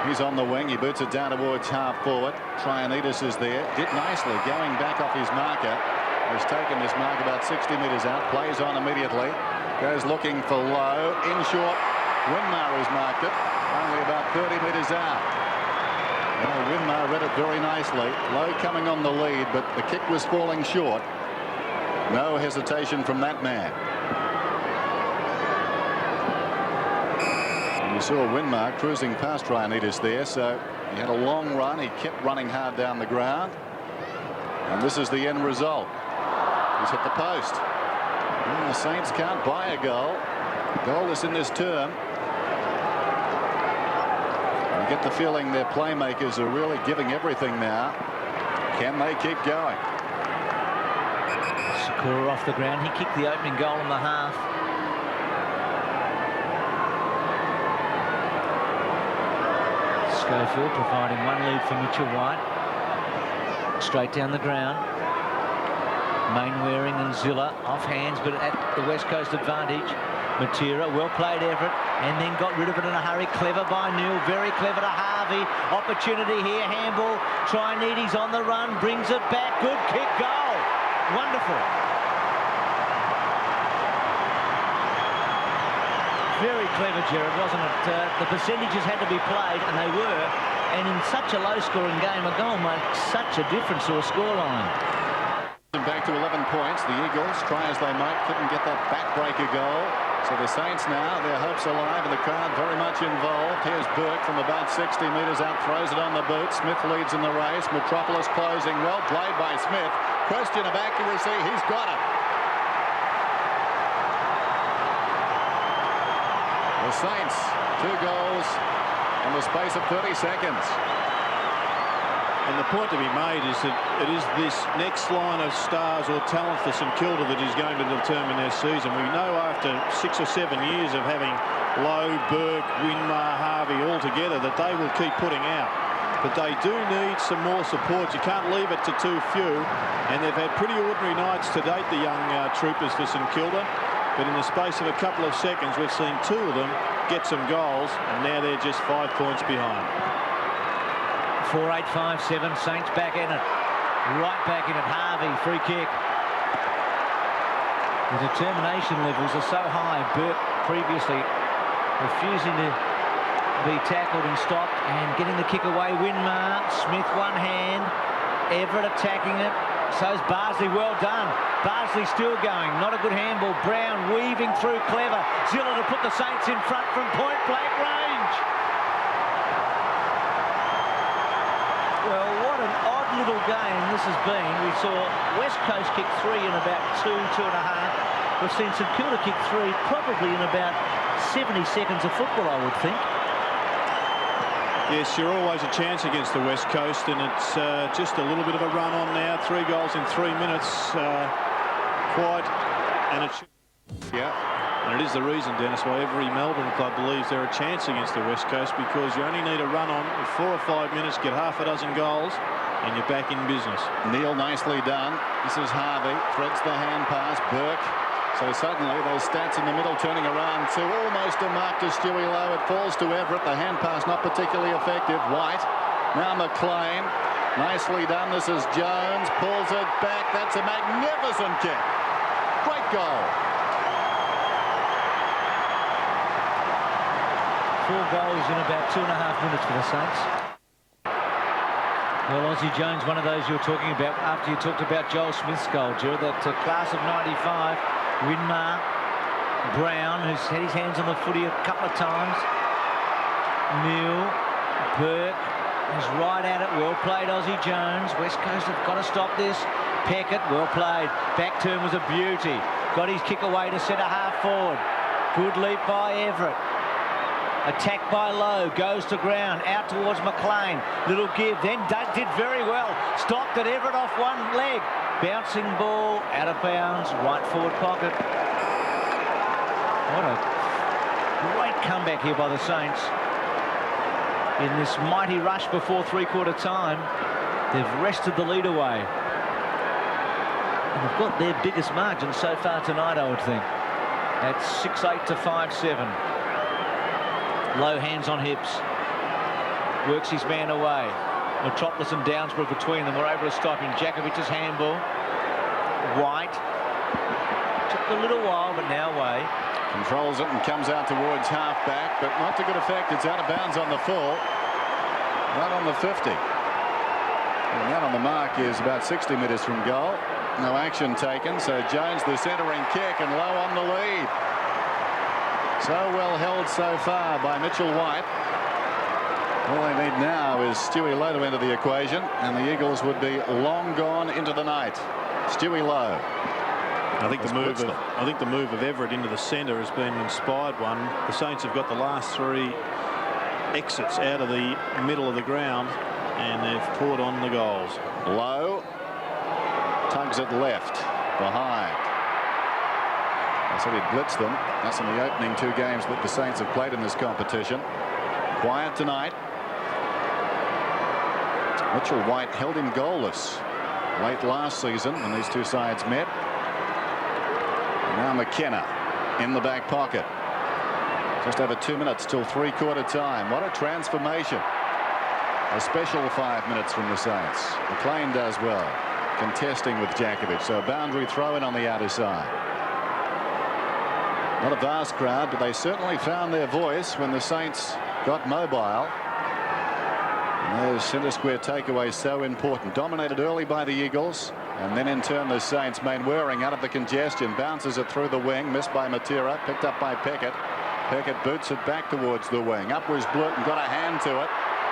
He's on the wing. He boots it down towards half forward. Trianides is there. Did nicely going back off his marker. He's taken this mark about 60 metres out. Plays on immediately. Goes looking for Lowe. In short. Winmar has marked it. Only about 30 metres out. Well, Winmar read it very nicely. Lowe coming on the lead, but the kick was falling short. No hesitation from that man. And you saw Winmar cruising past Trianides there, so he had a long run. He kept running hard down the ground. And this is the end result. He's hit the post. And the Saints can't buy a goal. Goalless in this term. Get the feeling their playmakers are really giving everything now. Can they keep going? Sikora off the ground. He kicked the opening goal in the half. Schofield providing one lead for Mitchell White. Straight down the ground. Mainwaring and Zilla off hands, but at the West Coast advantage. Matera, well played Everett, and then got rid of it in a hurry. Clever by Neil, very clever to Harvey. Opportunity here, handball. Trianides on the run, brings it back. Good kick, goal. Wonderful. Very clever, Gerard, wasn't it? The percentages had to be played, and they were. And in such a low-scoring game, a goal makes such a difference to a scoreline. Back to 11 points. The Eagles, try as they might, couldn't get that backbreaker goal. So the Saints now, their hopes alive, and the crowd very much involved. Here's Burke from about 60 metres out, throws it on the boot. Smith leads in the race. Metropolis closing. Well played by Smith. Question of accuracy. He's got it. The Saints, 2 goals in the space of 30 seconds. And the point to be made is that it is this next line of stars or talent for St Kilda that is going to determine their season. We know after 6 or 7 years of having Lowe, Burke, Winmar, Harvey all together that they will keep putting out. but they do need some more support. You can't leave it to too few, and they've had pretty ordinary nights to date, the young troopers for St Kilda. But in the space of a couple of seconds, we've seen 2 of them get some goals, and now they're just 5 points behind. 4-8-5-7, Saints back in it. Right back in it, Harvey, free kick. The determination levels are so high. Burke previously refusing to be tackled and stopped, and getting the kick away. Winmar, Smith one hand, Everett attacking it. So's Barsley, well done. Barsley still going, not a good handball. Brown weaving through, clever. Zilla to put the Saints in front from point-blank range. Well, what an odd little game this has been. We saw West Coast kick 3 in about 2.5. We've seen St Kilda kick 3 probably in about 70 seconds of football, I would think. Yes, you're always a chance against the West Coast, and it's just a little bit of a run on now. 3 goals in 3 minutes, quite, and it should. Yeah. And it is the reason, Dennis, why every Melbourne club believes they're a chance against the West Coast, because you only need a run on in 4 or 5 minutes, get half a dozen goals, and you're back in business. Neil, nicely done. This is Harvey, threads the hand pass, Burke. So suddenly those stats in the middle turning around to almost a mark to Stewie Lowe. It falls to Everett. The hand pass not particularly effective. White. Now McLean. Nicely done. This is Jones. Pulls it back. That's a magnificent kick. Great goal. 4 goals in about 2.5 minutes for the Saints. Well, Aussie Jones, one of those you were talking about after you talked about Joel Smith's goal, Joe, that class of 95. Winmar, Brown, who's had his hands on the footy a couple of times. Neil, Burke, is right at it. Well played, Aussie Jones. West Coast have got to stop this. Peckett, well played. Back turn was a beauty. Got his kick away to centre half forward. Good leap by Everett. Attack by Lowe, goes to ground, out towards McLean. Little give, then did very well. Stopped at Everett off one leg. Bouncing ball, out of bounds, right forward pocket. What a great comeback here by the Saints. In this mighty rush before 3/4 time, they've wrested the lead away. And they've got their biggest margin so far tonight, I would think. At 6-8 to 5-7. Low hands on hips. Works his man away. Metropolis and Downsborough between them were able to stop him. Jakovic's handball. White. Took a little while, but now away. Controls it and comes out towards half-back, but not to good effect. It's out of bounds on the full. Right on the 50. And that on the mark is about 60 metres from goal. No action taken, so Jones the centering kick and Low on the lead. So well held so far by Mitchell White. All they need now is Stewie Lowe to enter the equation, and the Eagles would be long gone into the night. Stewie Lowe. I think the move of Everett into the centre has been an inspired one. The Saints have got the last 3 exits out of the middle of the ground, and they've poured on the goals. Lowe tugs it left behind. I said he'd blitz them. That's in the opening 2 games that the Saints have played in this competition. Quiet tonight. Mitchell White held him goalless late last season when these 2 sides met. And now McKenna in the back pocket. Just over 2 minutes till 3/4 time. What a transformation. A special 5 minutes from the Saints. McLean does well, contesting with Jakovic. So a boundary throw in on the outer side. Not a vast crowd, but they certainly found their voice when the Saints got mobile. And those centre square takeaways so important. Dominated early by the Eagles, and then in turn the Saints. Mainwaring out of the congestion, bounces it through the wing, missed by Matera, picked up by Peckett. Peckett boots it back towards the wing. Up was Blute and got a hand to it.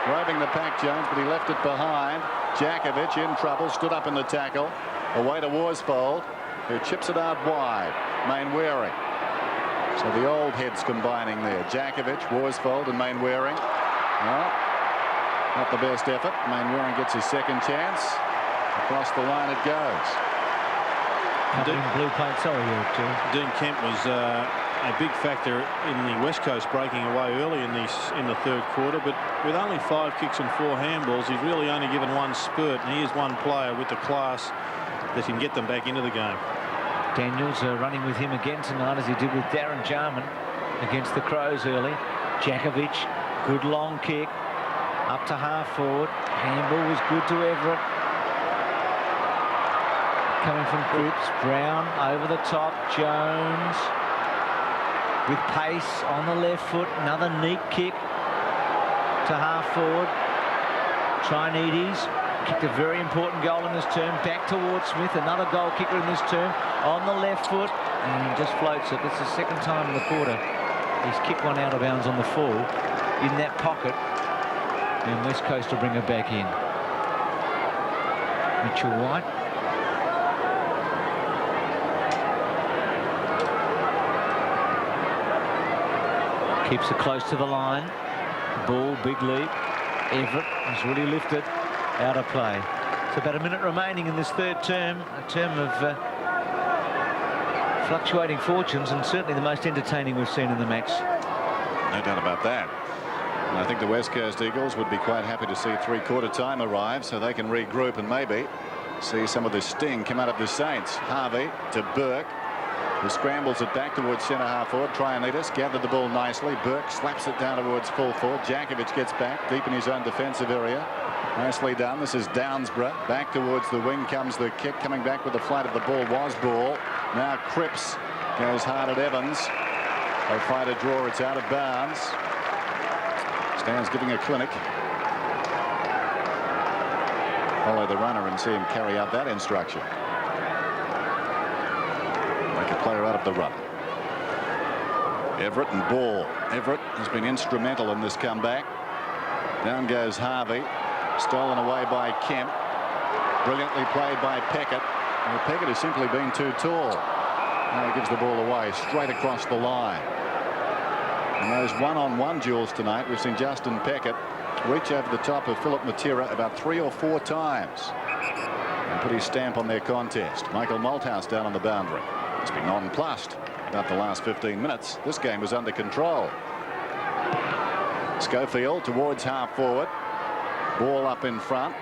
Roving the pack, Jones, but he left it behind. Jakovic in trouble, stood up in the tackle. Away to Worsfold, who chips it out wide. Mainwaring. So the old heads combining there. Jakovic, Worsfold and Mainwaring. Well, not the best effort. Mainwaring gets his second chance. Across the line it goes. Blue plate, sorry, Dean Kemp was a big factor in the West Coast breaking away early in the third quarter, but with only 5 kicks and 4 handballs, he's really only given one spurt, and he is one player with the class that can get them back into the game. Daniels running with him again tonight, as he did with Darren Jarman against the Crows early. Jakovic, good long kick up to half forward. Handball was good to Everett. Coming from Cripps. Brown over the top. Jones with pace on the left foot. Another neat kick to half forward. Trinides kicked a very important goal in this term. Back towards Smith. Another goal kicker in this term on the left foot. And he just floats it. This is the second time in the quarter he's kicked one out of bounds on the fall in that pocket. And West Coast will bring it back in. Mitchell White. Keeps it close to the line. Ball, big leap. Everett has really lifted. Out of play. It's about a minute remaining in this third term. A term of fluctuating fortunes, and certainly the most entertaining we've seen in the match. No doubt about that. And I think the West Coast Eagles would be quite happy to see three-quarter time arrive so they can regroup and maybe see some of the sting come out of the Saints. Harvey to Burke, who scrambles it back towards centre half forward. Trinides gathered the ball nicely. Burke slaps it down towards full forward. Jakovic gets back deep in his own defensive area. Nicely done. This is Downsborough. Back towards the wing comes the kick. Coming back with the flight of the ball was Ball. Now Cripps goes hard at Evans. They try to draw. It's out of bounds. Stands giving a clinic. Follow the runner and see him carry out that instruction. Make a player out of the run. Everett and Ball. Everett has been instrumental in this comeback. Down goes Harvey. Stolen away by Kemp. Brilliantly played by Peckett. Well, Peckett has simply been too tall. Now he gives the ball away straight across the line. In those one-on-one duels tonight, we've seen Justin Peckett reach over the top of Philip Matera about 3 or 4 times and put his stamp on their contest. Michael Malthouse down on the boundary. He's been nonplussed about the last 15 minutes. This game was under control. Schofield towards half forward. Ball up in front.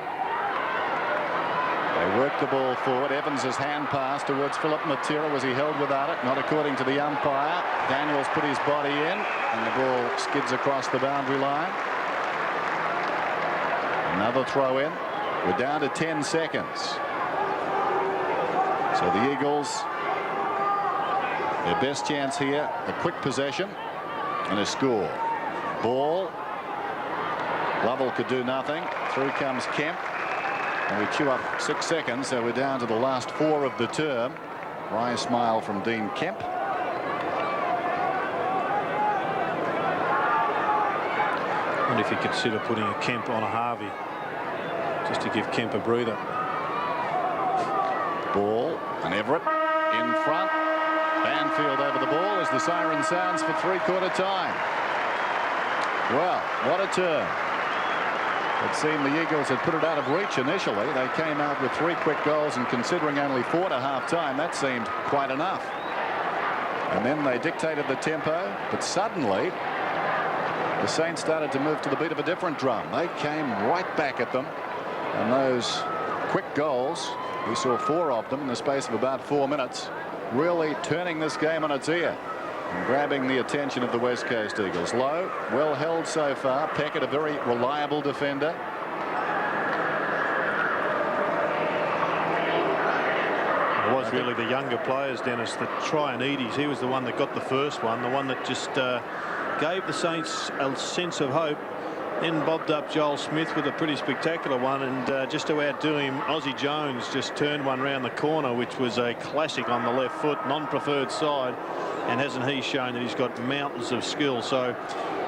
They work the ball forward. Evans's hand pass towards Philip Matera. Was he held without it? Not according to the umpire. Daniels put his body in and the ball skids across the boundary line. Another throw in. We're down to 10 seconds. So the Eagles, their best chance here, a quick possession and a score. Ball. Lovell could do nothing. Through comes Kemp. And we chew up 6 seconds, so we're down to the last 4 of the term. Wry smile from Dean Kemp. And if you consider putting a Kemp on a Harvey, just to give Kemp a breather. Ball and Everett in front. Banfield over the ball as the siren sounds for three-quarter time. Well, what a turn. It seemed the Eagles had put it out of reach initially. They came out with 3 quick goals, and considering only 4 to half-time, that seemed quite enough. And then they dictated the tempo, but suddenly the Saints started to move to the beat of a different drum. They came right back at them, and those quick goals, we saw 4 of them in the space of about 4 minutes, really turning this game on its ear and grabbing the attention of the West Coast Eagles. Low, well held so far. Peckett, a very reliable defender. It was really the younger players, Dennis, that Trinides, he was the one that got the first one, the one that just gave the Saints a sense of hope. Then bobbed up Joel Smith with a pretty spectacular one, and just to outdo him, Aussie Jones just turned one round the corner, which was a classic on the left foot, non-preferred side, and hasn't he shown that he's got mountains of skill. So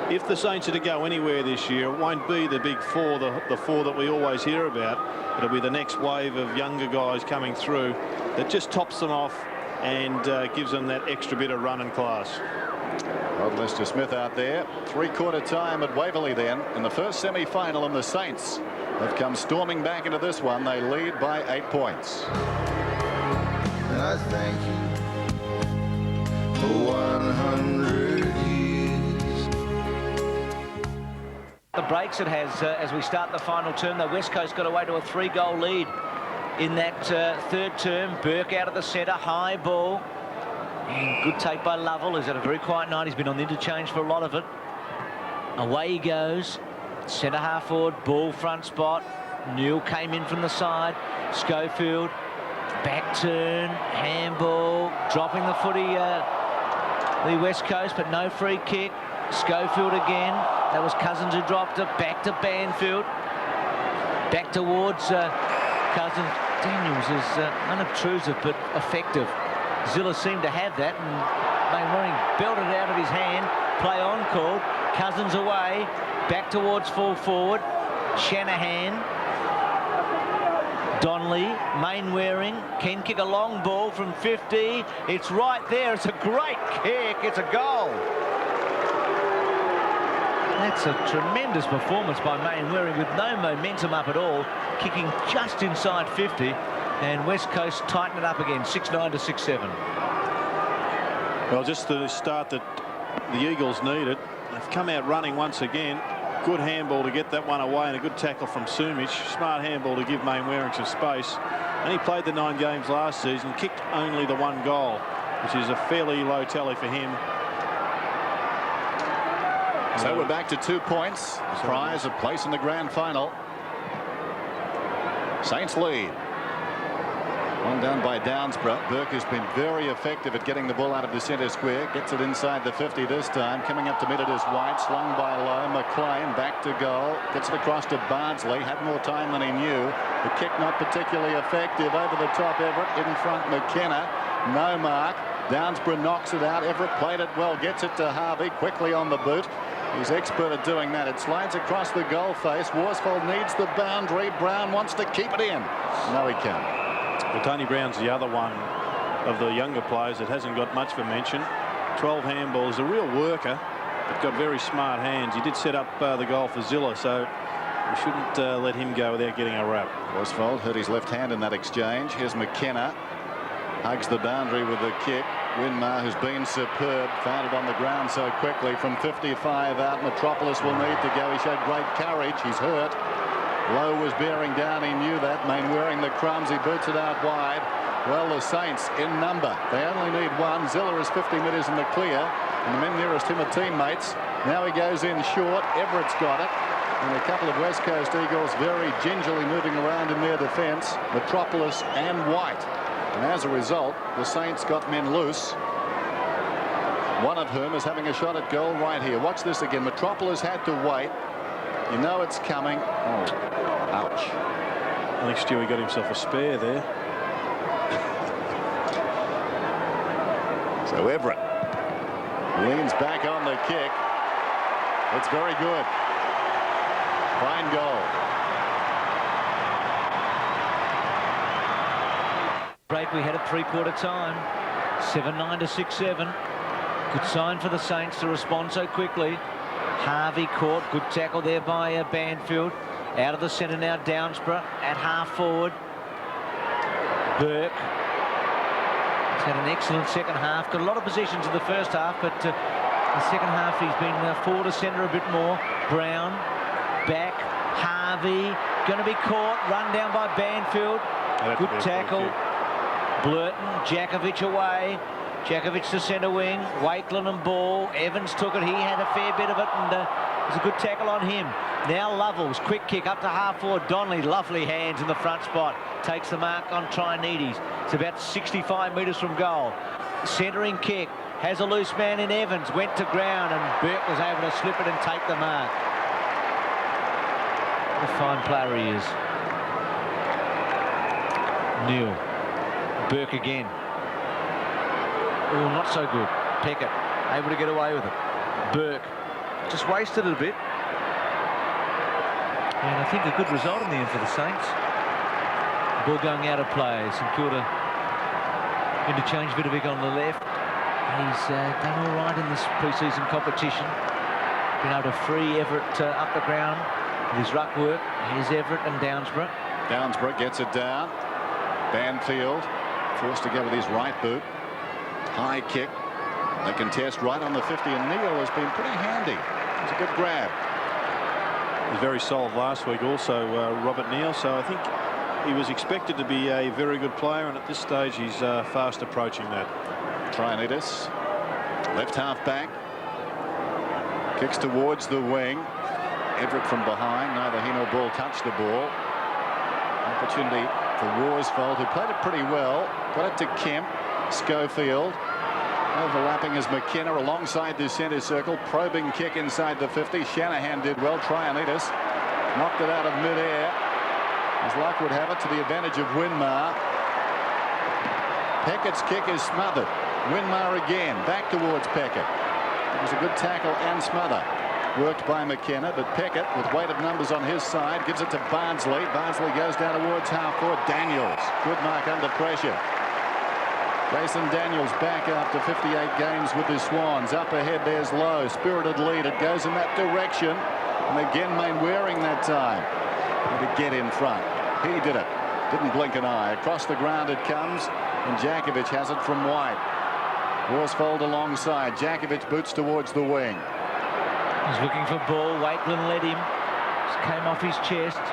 if the Saints are to go anywhere this year, it won't be the big 4, the 4 that we always hear about. It'll be the next wave of younger guys coming through that just tops them off and gives them that extra bit of run and class. Rod Lester-Smith out there. Three-quarter time at Waverley then in the first semi-final, and the Saints have come storming back into this one. They lead by 8 points. And I thank you for 100 breaks it has as we start the final term. The West Coast got away to a 3-goal lead in that third term. Burke out of the centre, high ball. And good take by Lovell. He's had a very quiet night. He's been on the interchange for a lot of it. Away he goes. Centre half forward, ball front spot. Newell came in from the side. Schofield, back turn, handball, dropping the footy, the West Coast, but no free kick. Schofield again. That was Cousins who dropped it. Back to Banfield. Back towards Cousins. Daniels is unobtrusive but effective. Zilla seemed to have that, and Mainwaring belted it out of his hand. Play on called. Cousins away. Back towards full forward. Shanahan. Donnelly. Mainwaring can kick a long ball from 50. It's right there. It's a great kick. It's a goal. That's a tremendous performance by Mainwaring with no momentum up at all, kicking just inside 50, and West Coast tighten it up again, 6-9 to 6-7. Well, just the start that the Eagles needed. They've come out running once again. Good handball to get that one away, and a good tackle from Sumich. Smart handball to give Mainwaring some space. And he played the 9 games last season, kicked only the 1 goal, which is a fairly low tally for him. So we're back to 2 points. Prize of place in the grand final. Saints lead. One down by Downsborough. Burke has been very effective at getting the ball out of the centre square. Gets it inside the 50 this time. Coming up to meet it is White. Slung by Lowe. McLean back to goal. Gets it across to Bardsley. Had more time than he knew. The kick not particularly effective. Over the top Everett. In front McKenna. No mark. Downsborough knocks it out. Everett played it well. Gets it to Harvey. Quickly on the boot. He's expert at doing that. It slides across the goal face. Worsfold needs the boundary. Brown wants to keep it in. No, he can't. Well, Tony Brown's the other one of the younger players that hasn't got much for mention. 12 handballs. A real worker, but got very smart hands. He did set up the goal for Zilla, so we shouldn't let him go without getting a wrap. Worsfold hurt his left hand in that exchange. Here's McKenna. Hugs the boundary with the kick. Winmar, who's been superb, found it on the ground so quickly from 55 out. Metropolis will need to go. He showed great courage. He's hurt. Lowe was bearing down. He knew that. Mainwaring the crumbs. He boots it out wide. Well, the Saints in number. They only need 1. Zilla is 50 metres in the clear, and the men nearest him are teammates. Now he goes in short. Everett's got it. And a couple of West Coast Eagles very gingerly moving around in their defence. Metropolis and White. And as a result, the Saints got men loose. One of whom is having a shot at goal right here. Watch this again. Metropolis had to wait. You know it's coming. Oh, ouch. I think Stewie got himself a spare there. So Everett leans back on the kick. It's very good. Fine goal. Break we had at 3/4 time. 7-9 to 6-7. Good sign for the Saints to respond so quickly. Harvey caught. Good tackle there by Banfield. Out of the centre now, Downsborough at half forward. Burke. He's had an excellent second half. Got a lot of possessions in the first half, but the second half he's been forward to centre a bit more. Brown. Back. Harvey. Going to be caught. Run down by Banfield. Good tackle. Blurton. Jakovic away. Jakovic to centre wing. Wakeland and ball. Evans took it. He had a fair bit of it, and it was a good tackle on him. Now Lovell's quick kick up to half forward. Donnelly, lovely hands in the front spot. Takes the mark on Trinides. It's about 65 metres from goal. Centering kick. Has a loose man in Evans. Went to ground, and Burke was able to slip it and take the mark. What a fine player he is. Newell. Burke again. Oh, not so good. Peckett able to get away with it. Burke just wasted it a bit. And I think a good result in the end for the Saints. Ball going out of play. St Kilda interchange Vidovic on the left. He's done all right in this pre-season competition. Been able to free Everett up the ground with his ruck work. Here's Everett and Downsborough. Downsborough gets it down. Banfield forced to go with his right boot. High kick. They contest right on the 50, and Neil has been pretty handy. It's a good grab. was very solid last week also, Robert Neal, so I think he was expected to be a very good player, and at this stage he's fast approaching that. Trianitis, left half back, kicks towards the wing. Everett from behind, neither he nor Ball touched the ball. Opportunity for Worsfold, who played it pretty well. Got it to Kemp. Schofield overlapping as McKenna alongside the centre circle. Probing kick inside the 50. Shanahan did well. Trianitis knocked it out of mid-air. As luck would have it, to the advantage of Winmar. Peckett's kick is smothered. Winmar again, back towards Peckett. It was a good tackle and smother. Worked by McKenna, but Peckett, with weight of numbers on his side, gives it to Barnsley. Barnsley goes down towards half-forward. Daniels, good mark under pressure. Jason Daniels back after 58 games with the Swans. Up ahead, there's Lowe. Spirited lead. It goes in that direction. And again, Mainwaring that time. And to get in front. He did it. Didn't blink an eye. Across the ground it comes. And Jakovic has it from White. Worsfold alongside. Jakovic boots towards the wing. He's looking for ball. Wakeland led him. Just came off his chest.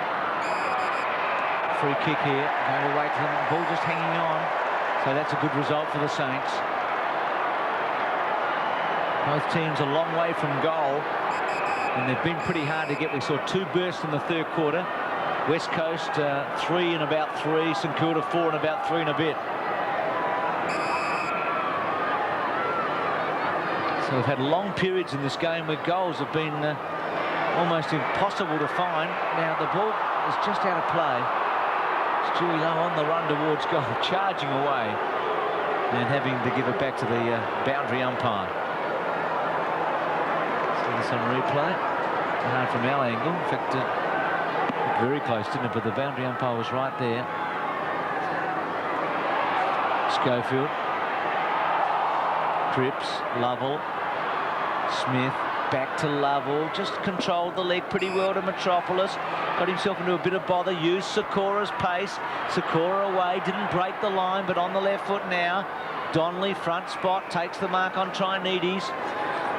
Free kick here. Going to Wakeland. Ball just hanging on. So that's a good result for the Saints. Both teams a long way from goal. And they've been pretty hard to get. We saw 2 bursts in the third quarter. West Coast 3 in about 3. St Kilda 4 in about 3 and a bit. So we've had long periods in this game where goals have been almost impossible to find. Now the ball is just out of play. Stewie Lowe on the run towards goal, charging away and having to give it back to the boundary umpire. See some replay. Hard from our angle. In fact, very close, didn't it? But the boundary umpire was right there. Schofield. Cripps, Lovell, Smith, back to Lovell, just controlled the leg pretty well to Metropolis, got himself into a bit of bother, used Sikora's pace, Sikora away, didn't break the line, but on the left foot now. Donnelly, front spot, takes the mark on Trianides,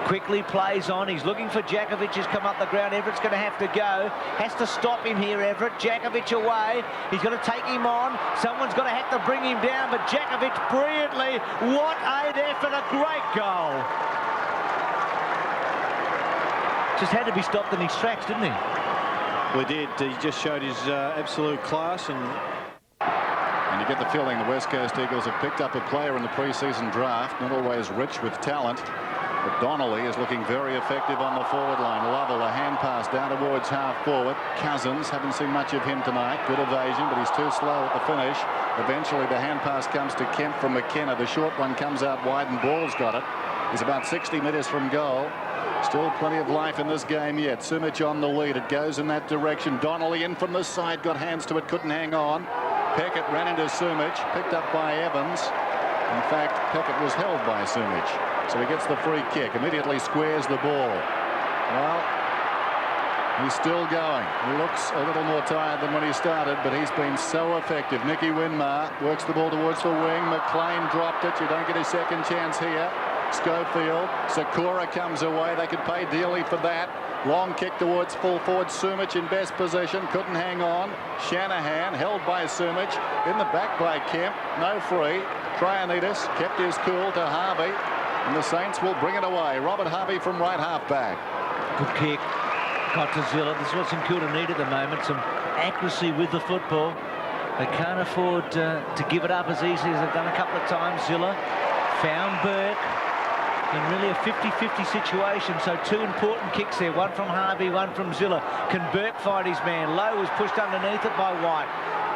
quickly plays on, he's looking for Jakovic, who's come up the ground. Everett's going to have to go, has to stop him here, Everett. Jakovic away, he's going to take him on, someone's going to have to bring him down, but Jakovic brilliantly, what an effort, a great goal. Just had to be stopped in his tracks, didn't he? We did. He just showed his absolute class. And you get the feeling the West Coast Eagles have picked up a player in the pre-season draft, not always rich with talent. But Donnelly is looking very effective on the forward line. Lovell, a hand pass down towards half forward. Cousins, haven't seen much of him tonight. Good evasion, but he's too slow at the finish. Eventually the hand pass comes to Kemp from McKenna. The short one comes out wide and Ball's got it. He's about 60 metres from goal. Still plenty of life in this game yet. Sumich on the lead. It goes in that direction. Donnelly in from the side, got hands to it, couldn't hang on. Peckett ran into Sumich, picked up by Evans. In fact, Peckett was held by Sumich. So he gets the free kick, immediately squares the ball. Well, he's still going. He looks a little more tired than when he started, but he's been so effective. Nicky Winmar works the ball towards the wing. McLean dropped it. You don't get a second chance here. Schofield, Sikora comes away. They could pay dearly for that. Long kick towards full forward. Sumich in best position, couldn't hang on. Shanahan held by Sumich, in the back by Kemp, no free. Trianitis kept his cool to Harvey, and the Saints will bring it away. Robert Harvey from right half back. Good kick, got to Zilla. This is what St Kilda need at the moment, some accuracy with the football. They can't afford to give it up as easily as they've done a couple of times. Zilla found Burke. In really a 50-50 situation, so 2 important kicks there, one from Harvey, one from Zilla. Can Burke find his man? Lowe was pushed underneath it by White.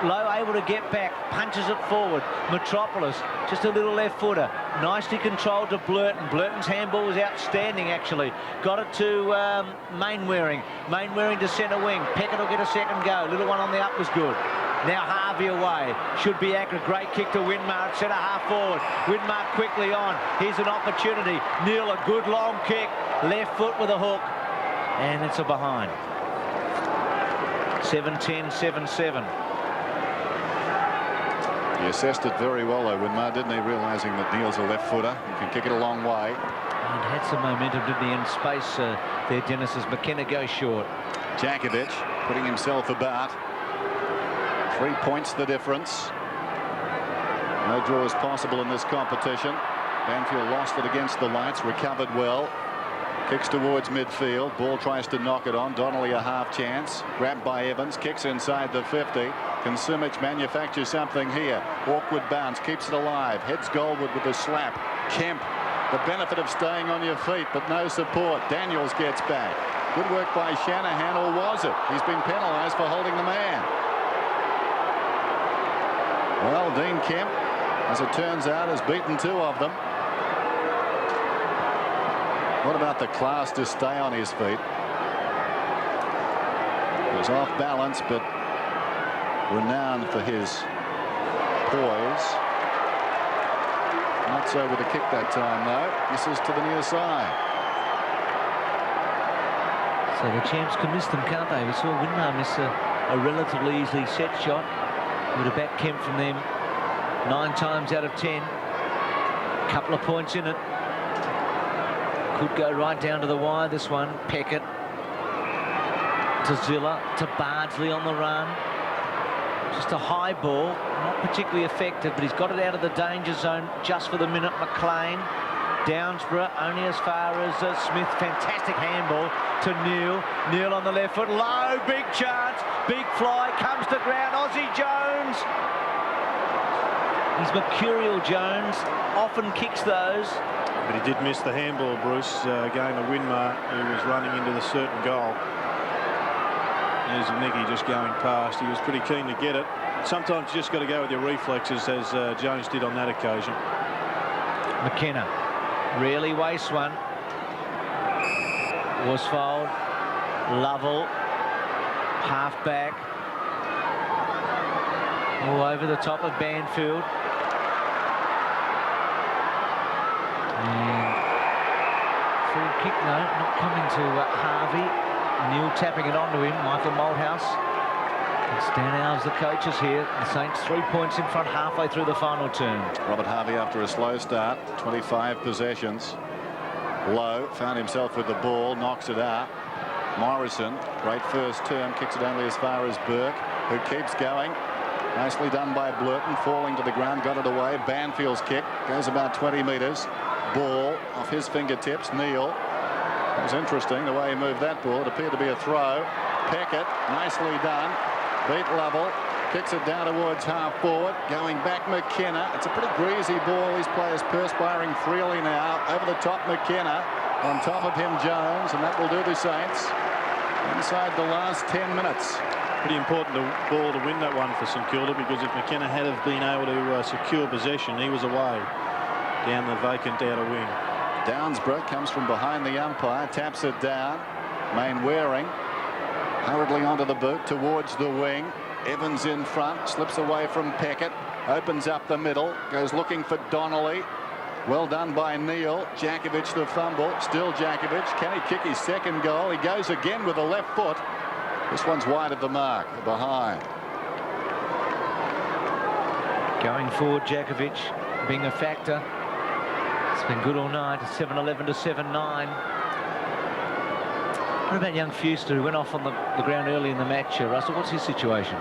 Lowe able to get back, punches it forward. Metropolis, just a little left footer, nicely controlled to Blurton. Blurton's handball was outstanding actually. Got it to Mainwaring. Mainwaring to centre wing. Peckett will get a second go. Little one on the up was good. Now Harvey away, should be accurate. Great kick to Winmar at centre half forward. Winmar quickly on, here's an opportunity. Neal, a good long kick, left foot with a hook, and it's a behind. 7-10, 7-7. He assessed it very well though, Winmar, didn't he, realising that Neal's a left footer. He can kick it a long way. And had some momentum, didn't he, in space there, Dennis, as McKenna goes short. Jakovic putting himself about. 3 points the difference. No draw is possible in this competition. Banfield lost it against the Lights, recovered well. Kicks towards midfield. Ball tries to knock it on. Donnelly a half chance. Grabbed by Evans. Kicks inside the 50. Can Simic manufacture something here? Awkward bounce. Keeps it alive. Heads goalward with a slap. Kemp. The benefit of staying on your feet, but no support. Daniels gets back. Good work by Shanahan, or was it? He's been penalised for holding the man. Well, Dean Kemp, as it turns out, has beaten 2 of them. What about the class to stay on his feet? He was off balance, but renowned for his poise. Not so with a kick that time, though. This is to the near side. So the champs can miss them, can't they? We saw Winmar miss a relatively easily set shot. Would have backed Kemp from them 9 times out of 10. Couple of points in it. Could go right down to the wire, this one. Peckett to Zilla, to Bardsley on the run. Just a high ball, not particularly effective, but he's got it out of the danger zone just for the minute. McLean, Downsborough only as far as Smith. Fantastic handball to Neil. Neil on the left foot, low, big chance, big fly, comes to ground. Aussie Jones. He's mercurial, Jones, often kicks those. But he did miss the handball, Bruce, going to Winmar, who was running into the certain goal. There's Nicky just going past. He was pretty keen to get it. Sometimes you just got to go with your reflexes, as Jones did on that occasion. McKenna really wastes one. Worsfold, Lovell, half back. All over the top of Banfield. And free kick, no, not coming to Harvey. Neil tapping it onto him. Michael Malthouse. And Stan Alves, the coaches here. The Saints 3 points in front halfway through the final term. Robert Harvey, after a slow start, 25 possessions. Low, found himself with the ball, knocks it out. Morrison, great first term, kicks it only as far as Burke, who keeps going. Nicely done by Blurton, falling to the ground, got it away. Banfield's kick goes about 20 metres. Ball off his fingertips. Neil. It was interesting the way he moved that ball. It appeared to be a throw. Peckett, nicely done. Beat Lovell. Kicks it down towards half forward. Going back McKenna. It's a pretty greasy ball. These players perspiring freely now. Over the top McKenna. On top of him Jones. And that will do the Saints inside the last 10 minutes. Pretty important ball to win that one for St Kilda, because if McKenna had have been able to secure possession, he was away down the vacant outer wing. Downsborough comes from behind the umpire, taps it down. Mainwaring hurriedly onto the boot towards the wing. Evans in front, slips away from Peckett, opens up the middle, goes looking for Donnelly. Well done by Neil. Jakovic the fumble, still Jakovic. Can he kick his second goal? He goes again with the left foot. This one's wide of the mark, behind. Going forward, Jakovic being a factor. It's been good all night. 7-11 to 7-9. What about young Fuster, who went off on the ground early in the match? Russell, what's his situation?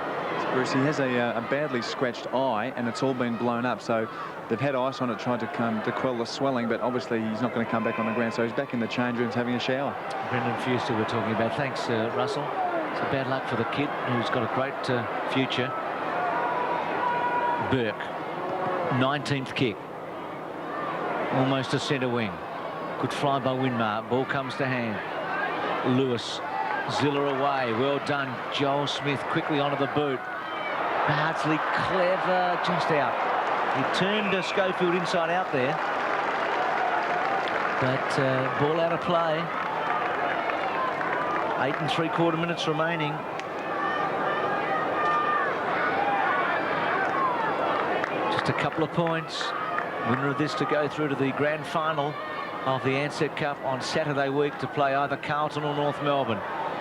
Bruce, he has a badly scratched eye, and it's all been blown up. So they've had ice on it, tried to quell the swelling, but obviously he's not going to come back on the ground. So he's back in the change rooms having a shower. Brendan Fuster we're talking about. Thanks, Russell. It's a bad luck for the kid, who's got a great future. Burke, 19th kick. Almost a centre wing. Good fly by Winmar. Ball comes to hand. Lewis. Zilla away. Well done. Joel Smith quickly onto the boot. Bardsley clever. Just out. He turned Schofield inside out there. But ball out of play. 8 3/4 minutes remaining. Just a couple of points. Winner of this to go through to the grand final of the Ansett Cup on Saturday week to play either Carlton or North Melbourne.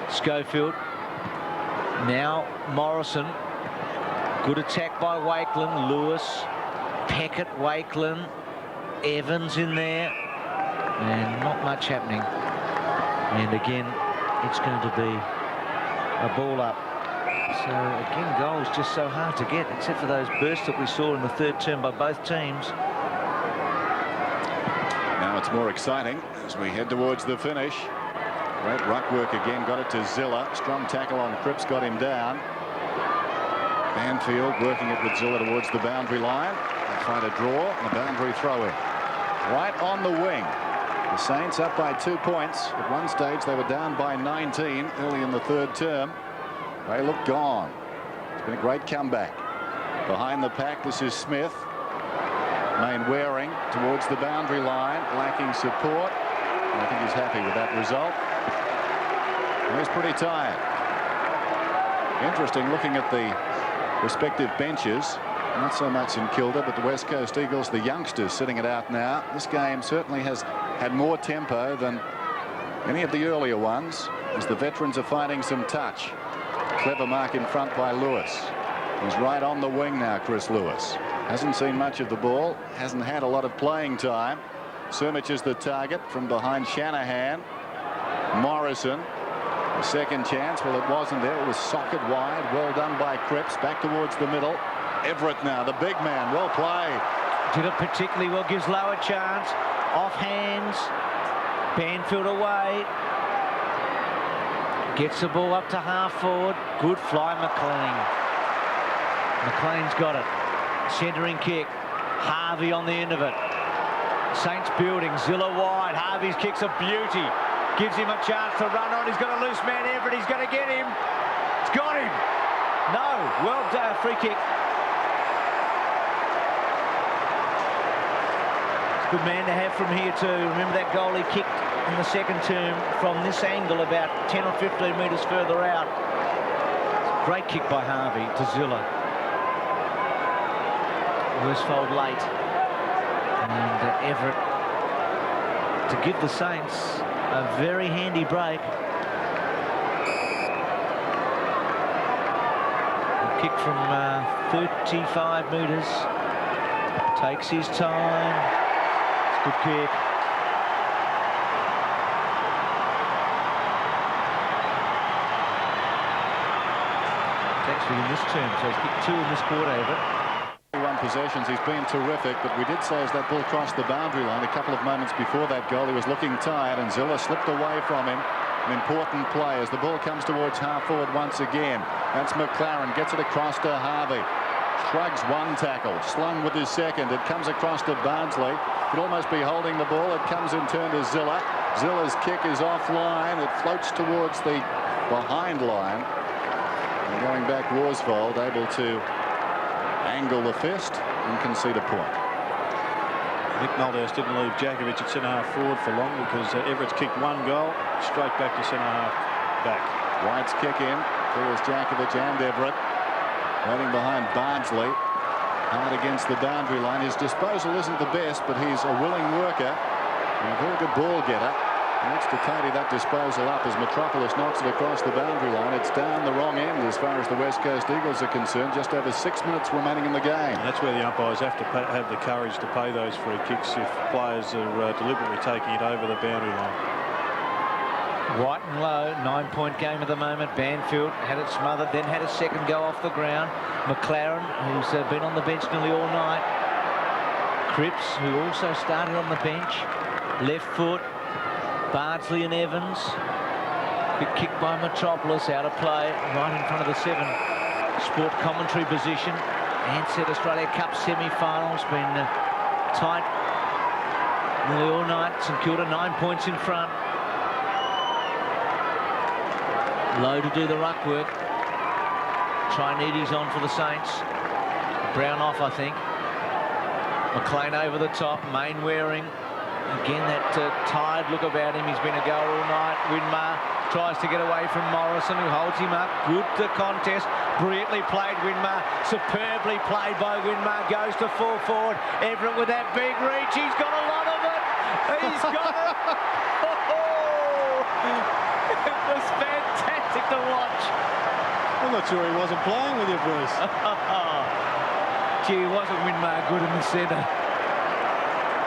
Schofield. Now Morrison. Good attack by Wakeland. Lewis. Peckett, Wakeland. Evans in there. And not much happening. And again, it's going to be a ball up. So again, goals just so hard to get, except for those bursts that we saw in the third term by both teams. Now it's more exciting as we head towards the finish. Great ruck work again, got it to Zilla. Strong tackle on Cripps, got him down. Banfield working it with Zilla towards the boundary line. They find a draw and a boundary throw in. Right on the wing. The Saints up by 2 points. At one stage they were down by 19 early in the third term. They look gone. It's been a great comeback. Behind the pack, this is Smith. Main wearing towards the boundary line, lacking support. And I think he's happy with that result. And he's pretty tired. Interesting looking at the respective benches. Not so much St.Kilda, but the West Coast Eagles, the youngsters sitting it out now. This game certainly has had more tempo than any of the earlier ones, as the veterans are finding some touch. Clever mark in front by Lewis. He's right on the wing now, Chris Lewis. Hasn't seen much of the ball, hasn't had a lot of playing time. Sirmich is the target from behind Shanahan. Morrison, a second chance. Well, it wasn't there. It was socket wide. Well done by Cripps. Back towards the middle. Everett now, the big man. Well played. Did it particularly well, gives Lowe a chance. Off hands. Banfield away. Gets the ball up to half forward. Good fly, McLean. McLean's got it. Centering kick. Harvey on the end of it. Saints building. Zilla wide. Harvey's kick's a beauty. Gives him a chance to run on. He's got a loose man, Everett. He's going to get him. It's got him. No. Well done. Free kick. Good man to have from here too. Remember that goal he kicked in the second term from this angle about 10 or 15 metres further out. Great kick by Harvey to Zilla. Worsfold late. And Everett to give the Saints a very handy break. A kick from 35 metres. Takes his time. Good kick. It's actually in this term, so he's kicked 2 in this quarter, Everett. 1 possessions, he's been terrific, but we did say as that ball crossed the boundary line a couple of moments before that goal, he was looking tired, and Zilla slipped away from him. An important play as the ball comes towards half forward once again. That's McLaren, gets it across to Harvey. Shrugs one tackle, slung with his second. It comes across to Bardsley. Could almost be holding the ball. It comes in turn to Zilla. Zilla's kick is offline. It floats towards the behind line. And going back, Worsfold able to angle the fist and concede a point. Nick Malthus didn't leave Jakovic at centre-half forward for long because Everett's kicked 1 goal, straight back to centre-half back. White's kick in. There's Jakovic and Everett. Waiting behind Bardsley. Hard against the boundary line. His disposal isn't the best, but he's a willing worker and a very good ball getter. He needs to tidy that disposal up as Metropolis knocks it across the boundary line. It's down the wrong end as far as the West Coast Eagles are concerned. Just over 6 minutes remaining in the game. And that's where the umpires have to have the courage to pay those free kicks if players are deliberately taking it over the boundary line. White and Low, 9-point game at the moment. Banfield had it smothered, then had a second go off the ground. McLaren, who's been on the bench nearly all night. Cripps, who also started on the bench. Left foot. Bardsley and Evans. Quick kick by Metropolis, out of play, right in front of the 7. Sport commentary position. Ansett Australia Cup semi-finals, been tight nearly all night. St Kilda 9 points in front. Low to do the ruck work. Trinedes on for the Saints. Brown off, I think. McLean over the top. Main wearing. Again, that tired look about him. He's been a goer all night. Winmar tries to get away from Morrison, who holds him up. Good contest. Brilliantly played, Winmar. Superbly played by Winmar. Goes to full forward. Everett with that big reach. He's got a lot of it. He's got it. It was fantastic to watch. I'm not sure he wasn't playing with you, Bruce. Gee, wasn't Winmar good in the centre?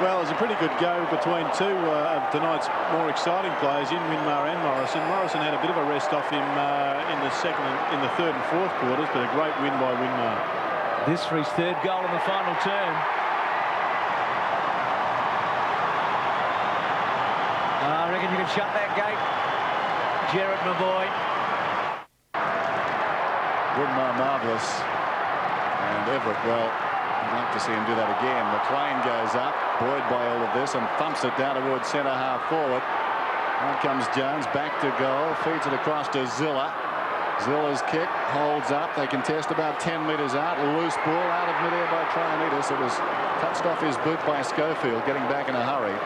Well, it was a pretty good go between two of tonight's more exciting players in Winmar and Morrison. Morrison had a bit of a rest off him in the third and fourth quarters, but a great win by Winmar. This for his third goal in the final term. I reckon you can shut that gate, Jared, my boy. Winmar marvellous. And Everett, well, I'd like to see him do that again. McLean goes up, buoyed by all of this, and thumps it down towards centre half forward. Out comes Jones, back to goal, feeds it across to Zilla. Zilla's kick holds up. They contest about 10 metres out. A loose ball out of midair by Traianitis. It was touched off his boot by Schofield, getting back in a hurry.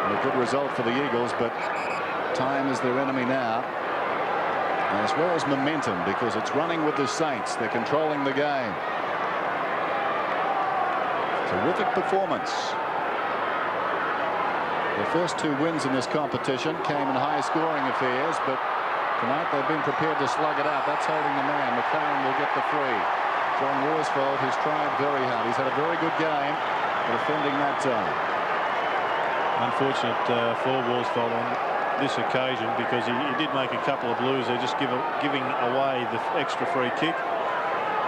And a good result for the Eagles, but time is their enemy now, as well as momentum, because it's running with the Saints. They're controlling the game. Terrific performance. The first two wins in this competition came in high-scoring affairs, but tonight they've been prepared to slug it out. That's holding the man. McLaren will get the free. John Worsfold has tried very hard. He's had a very good game, but offending that time. Unfortunate for Worsfold on this occasion, because he did make a couple of blues. They're just giving away the extra free kick.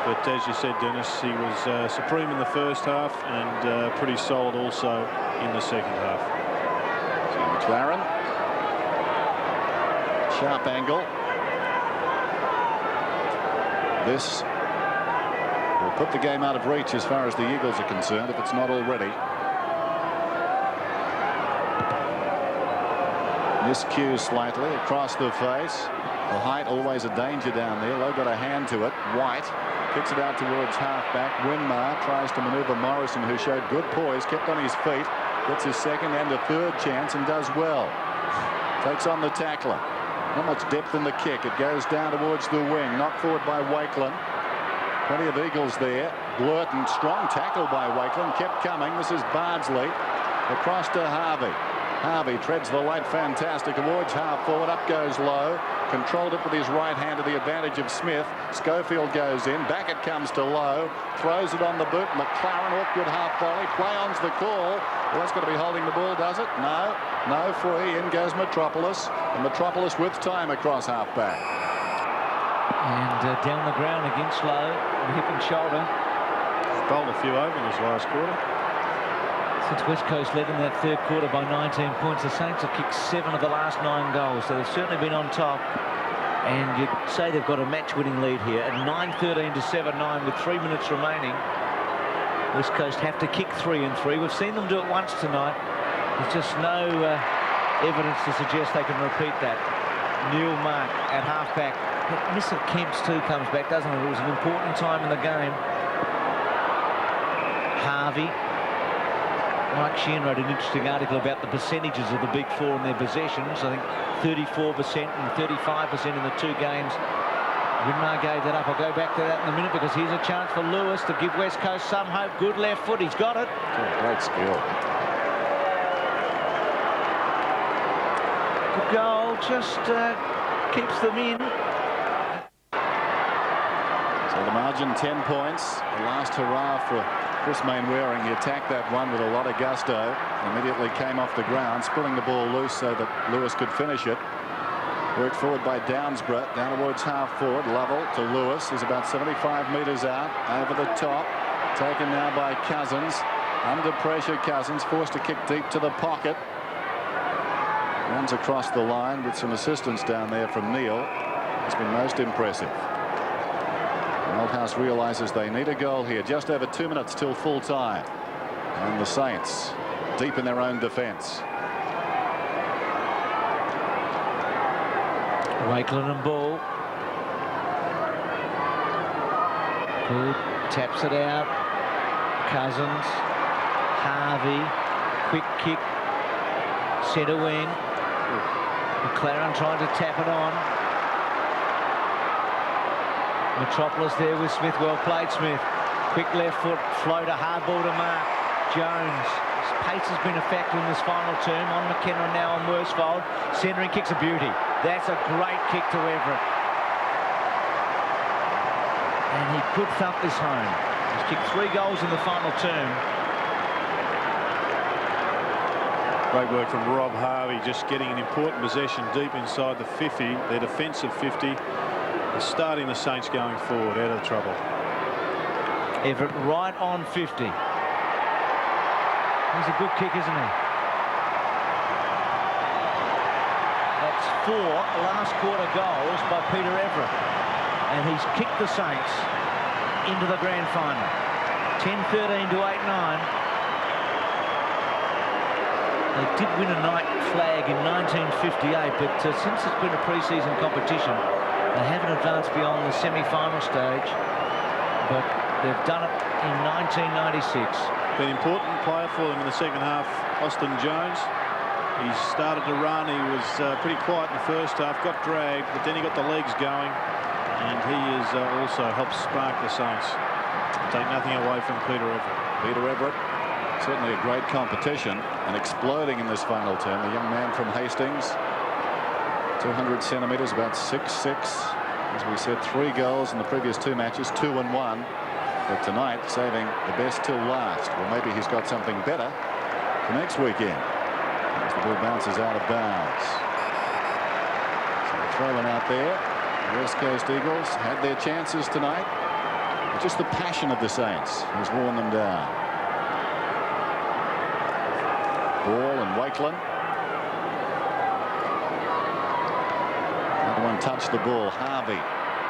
But as you said, Dennis, he was supreme in the first half and pretty solid also in the second half. So McLaren, sharp angle. This will put the game out of reach as far as the Eagles are concerned, if it's not already. Miscue slightly across the face. The height always a danger down there. Lowe got a hand to it. White kicks it out towards half-back. Winmar tries to manoeuvre Morrison, who showed good poise, kept on his feet, gets his second and a third chance and does well. Takes on the tackler. Not much depth in the kick. It goes down towards the wing. Knocked forward by Wakelin. Plenty of Eagles there. Blurton, strong tackle by Wakelin. Kept coming. This is Bardsley. Across to Harvey. Harvey treads the light fantastic towards half forward. Up goes Lowe. Controlled it with his right hand to the advantage of Smith. Schofield goes in. Back it comes to Lowe. Throws it on the boot. McLaren, awkward half volley. Play-on's the call. Well, that's got to be holding the ball, does it? No. No free. In goes Metropolis. And Metropolis with time across half-back. And down the ground against Lowe. Hip and shoulder. Bowled a few over in this last quarter. Since West Coast led in that third quarter by 19 points, the Saints have kicked 7 of the last 9 goals, so they've certainly been on top. And you'd say they've got a match-winning lead here at 9-13 to 7-9 with 3 minutes remaining. West Coast have to kick 3 and 3. We've seen them do it once tonight. There's just no evidence to suggest they can repeat that. Neil Mark at half-back. That miss of Kemp's too comes back, doesn't it? It was an important time in the game. Harvey. Mike Sheehan wrote an interesting article about the percentages of the Big Four in their possessions. I think 34% and 35% in the 2 games. Winmar gave that up. I'll go back to that in a minute, because here's a chance for Lewis to give West Coast some hope. Good left foot. He's got it. Oh, great skill. Good goal. Just keeps them in. So the margin 10 points. The last hurrah for Chris Mainwaring. He attacked that one with a lot of gusto. Immediately came off the ground, spilling the ball loose so that Lewis could finish it. Worked forward by Downsborough, down towards half forward. Lovell to Lewis. He's about 75 metres out, over the top. Taken now by Cousins. Under pressure, Cousins forced to kick deep to the pocket. Runs across the line with some assistance down there from Neil. It's been most impressive. Malthouse realises they need a goal here. Just over 2 minutes till full time. And the Saints deep in their own defence. Wakelin and ball. Good. Taps it out. Cousins. Harvey. Quick kick. Centre wing. McLaren trying to tap it on. Metropolis there with Smith. Well played, Smith. Quick left foot. Floater. Hard ball to mark. Jones. His pace has been a factor in this final term. On McKenna now on Worsfold. Centering kicks a beauty. That's a great kick to Everett. And he could thump this home. He's kicked 3 goals in the final term. Great work from Rob Harvey, just getting an important possession deep inside the 50, their defensive 50, and starting the Saints going forward out of trouble. Everett right on 50. He's a good kick, isn't he? That's 4 last quarter goals by Peter Everett, and he's kicked the Saints into the grand final. 10-13 to 8-9. They did win a night flag in 1958, but since it's been a pre-season competition, they haven't advanced beyond the semi-final stage. But they've done it in 1996. Been an important player for them in the second half, Austin Jones. He started to run. He was pretty quiet in the first half, got dragged, but then he got the legs going, and he has also helped spark the Saints. Take nothing away from Peter Everett. Peter Everett, certainly a great competition, and exploding in this final term. The young man from Hastings, 200 centimetres, about 6'6". As we said, 3 goals in the previous 2 matches, 2 and 1. But tonight, saving the best till last. Well, maybe he's got something better for next weekend. As the ball bounces out of bounds. So throwing out there. The West Coast Eagles had their chances tonight. But just the passion of the Saints has worn them down. Ball and Wakeland. Another one touched the ball. Harvey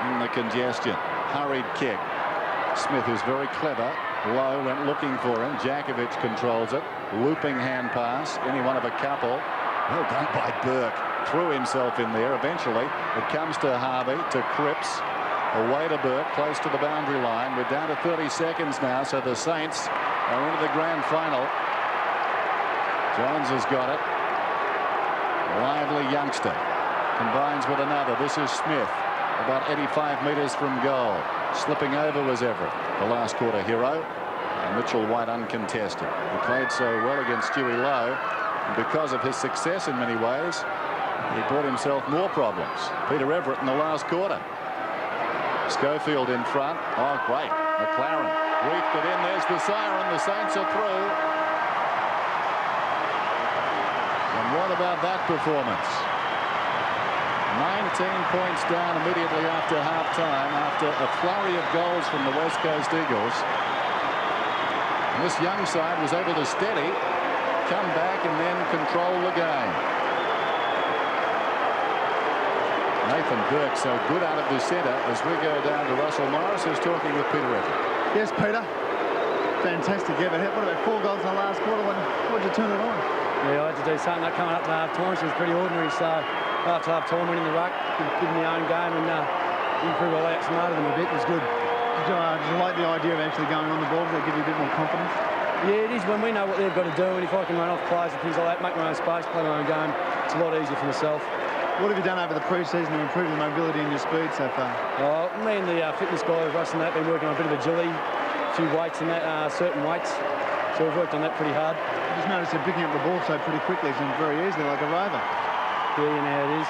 in the congestion. Hurried kick. Smith, who's very clever, low, went looking for him. Jakovic controls it. Looping hand pass. Any one of a couple. Well done by Burke. Threw himself in there. Eventually, it comes to Harvey, to Cripps. Away to Burke, close to the boundary line. We're down to 30 seconds now, so the Saints are into the grand final. Jones has got it. Lively youngster. Combines with another. This is Smith. About 85 metres from goal. Slipping over was Everett, the last quarter hero. And Mitchell White uncontested. He played so well against Stewie Lowe, and because of his success in many ways, he brought himself more problems. Peter Everett in the last quarter. Schofield in front. Oh, great. McLaren reefed it in. There's the siren. The Saints are through. And what about that performance? 19 points down immediately after half-time, after a flurry of goals from the West Coast Eagles. And this young side was able to steady, come back and then control the game. Nathan Burke so good out of the centre as we go down to Russell Morris, who's talking with Peter Everett. Yes, Peter. Fantastic effort. What about 4 goals in the last quarter? What did you turn it on? Yeah, I had to do something that coming up to half-time. She was pretty ordinary, so after half-time, winning the ruck, giving the own game, and improve all outsmarted them a bit was good. Did you like the idea of actually going on the ball? Does that give you a bit more confidence? Yeah, it is when we know what they've got to do, and if I can run off plays and things like that, make my own space, play my own game, it's a lot easier for myself. What have you done over the pre-season to improve your mobility and your speed so far? Me and the fitness guy, Russ, and that, been working on a bit of agility, a few weights and that, certain weights. So we've worked on that pretty hard. I just noticed you're picking up the ball so pretty quickly, so very easily, like a rover. Yeah, you know how it is.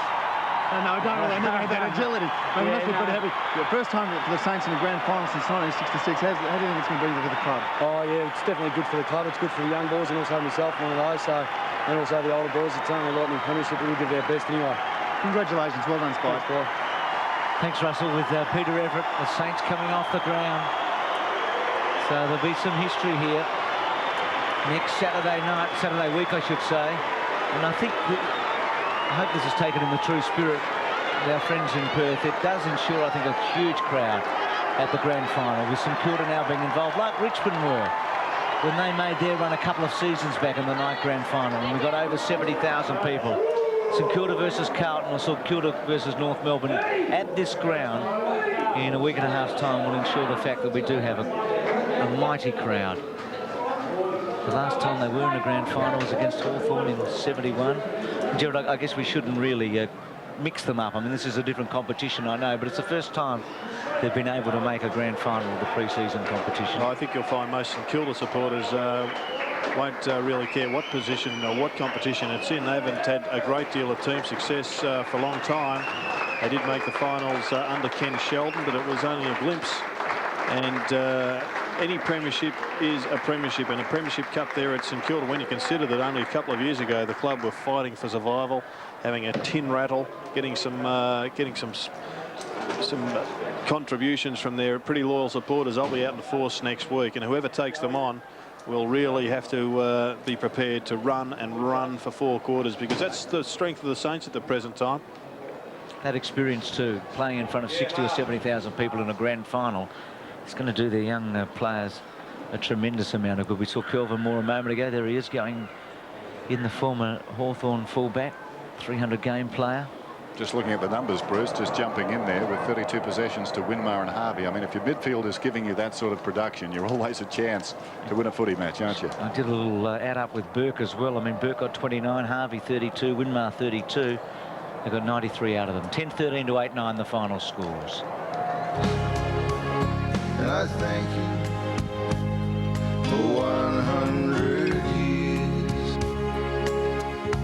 No, I don't really know that agility. It must be pretty heavy. The first time for the Saints in the grand final since 1966. How do you think it's going to be for the club? Oh, yeah, it's definitely good for the club. It's good for the young boys and also myself, one of those. So, and also the older boys. It's only like in the premiership, we'll give our best anyway. Congratulations. Well done, Spike. Thanks, Russell, with Peter Everett. The Saints coming off the ground. So there'll be some history here. Next Saturday week, I should say. And I think, I hope this is taken in the true spirit of our friends in Perth. It does ensure, I think, a huge crowd at the grand final, with St Kilda now being involved, like Richmond were when they made their run a couple of seasons back in the night grand final, and we got over 70,000 people. St Kilda versus Carlton, or St Kilda versus North Melbourne at this ground in a week and a half's time will ensure the fact that we do have a mighty crowd. The last time they were in a grand final was against Hawthorn in '71. Gerard, I guess we shouldn't really mix them up. I mean, this is a different competition, I know, but it's the first time they've been able to make a grand final of the pre-season competition. Well, I think you'll find most St Kilda supporters won't really care what position or what competition it's in. They haven't had a great deal of team success for a long time. They did make the finals under Ken Sheldon, but it was only a glimpse. And any premiership is a premiership, and a premiership cup there at St Kilda, when you consider that only a couple of years ago the club were fighting for survival, having a tin rattle, getting some contributions from their pretty loyal supporters. I'll be out in force next week, and whoever takes them on will really have to be prepared to run for 4 quarters, because that's the strength of the Saints at the present time. That experience too, playing in front of 60 or 70,000 people in a grand final, it's going to do their young players a tremendous amount of good. We saw Kelvin Moore a moment ago. There he is, going in the former Hawthorn fullback, 300 game player. Just looking at the numbers, Bruce, just jumping in there with 32 possessions to Winmar and Harvey. I mean, if your midfield is giving you that sort of production, you're always a chance to win a footy match, aren't you? I did a little add up with Burke as well. I mean, Burke got 29, Harvey 32, Winmar 32. They got 93 out of them. 10-13 to 8-9 the final scores. And I thank you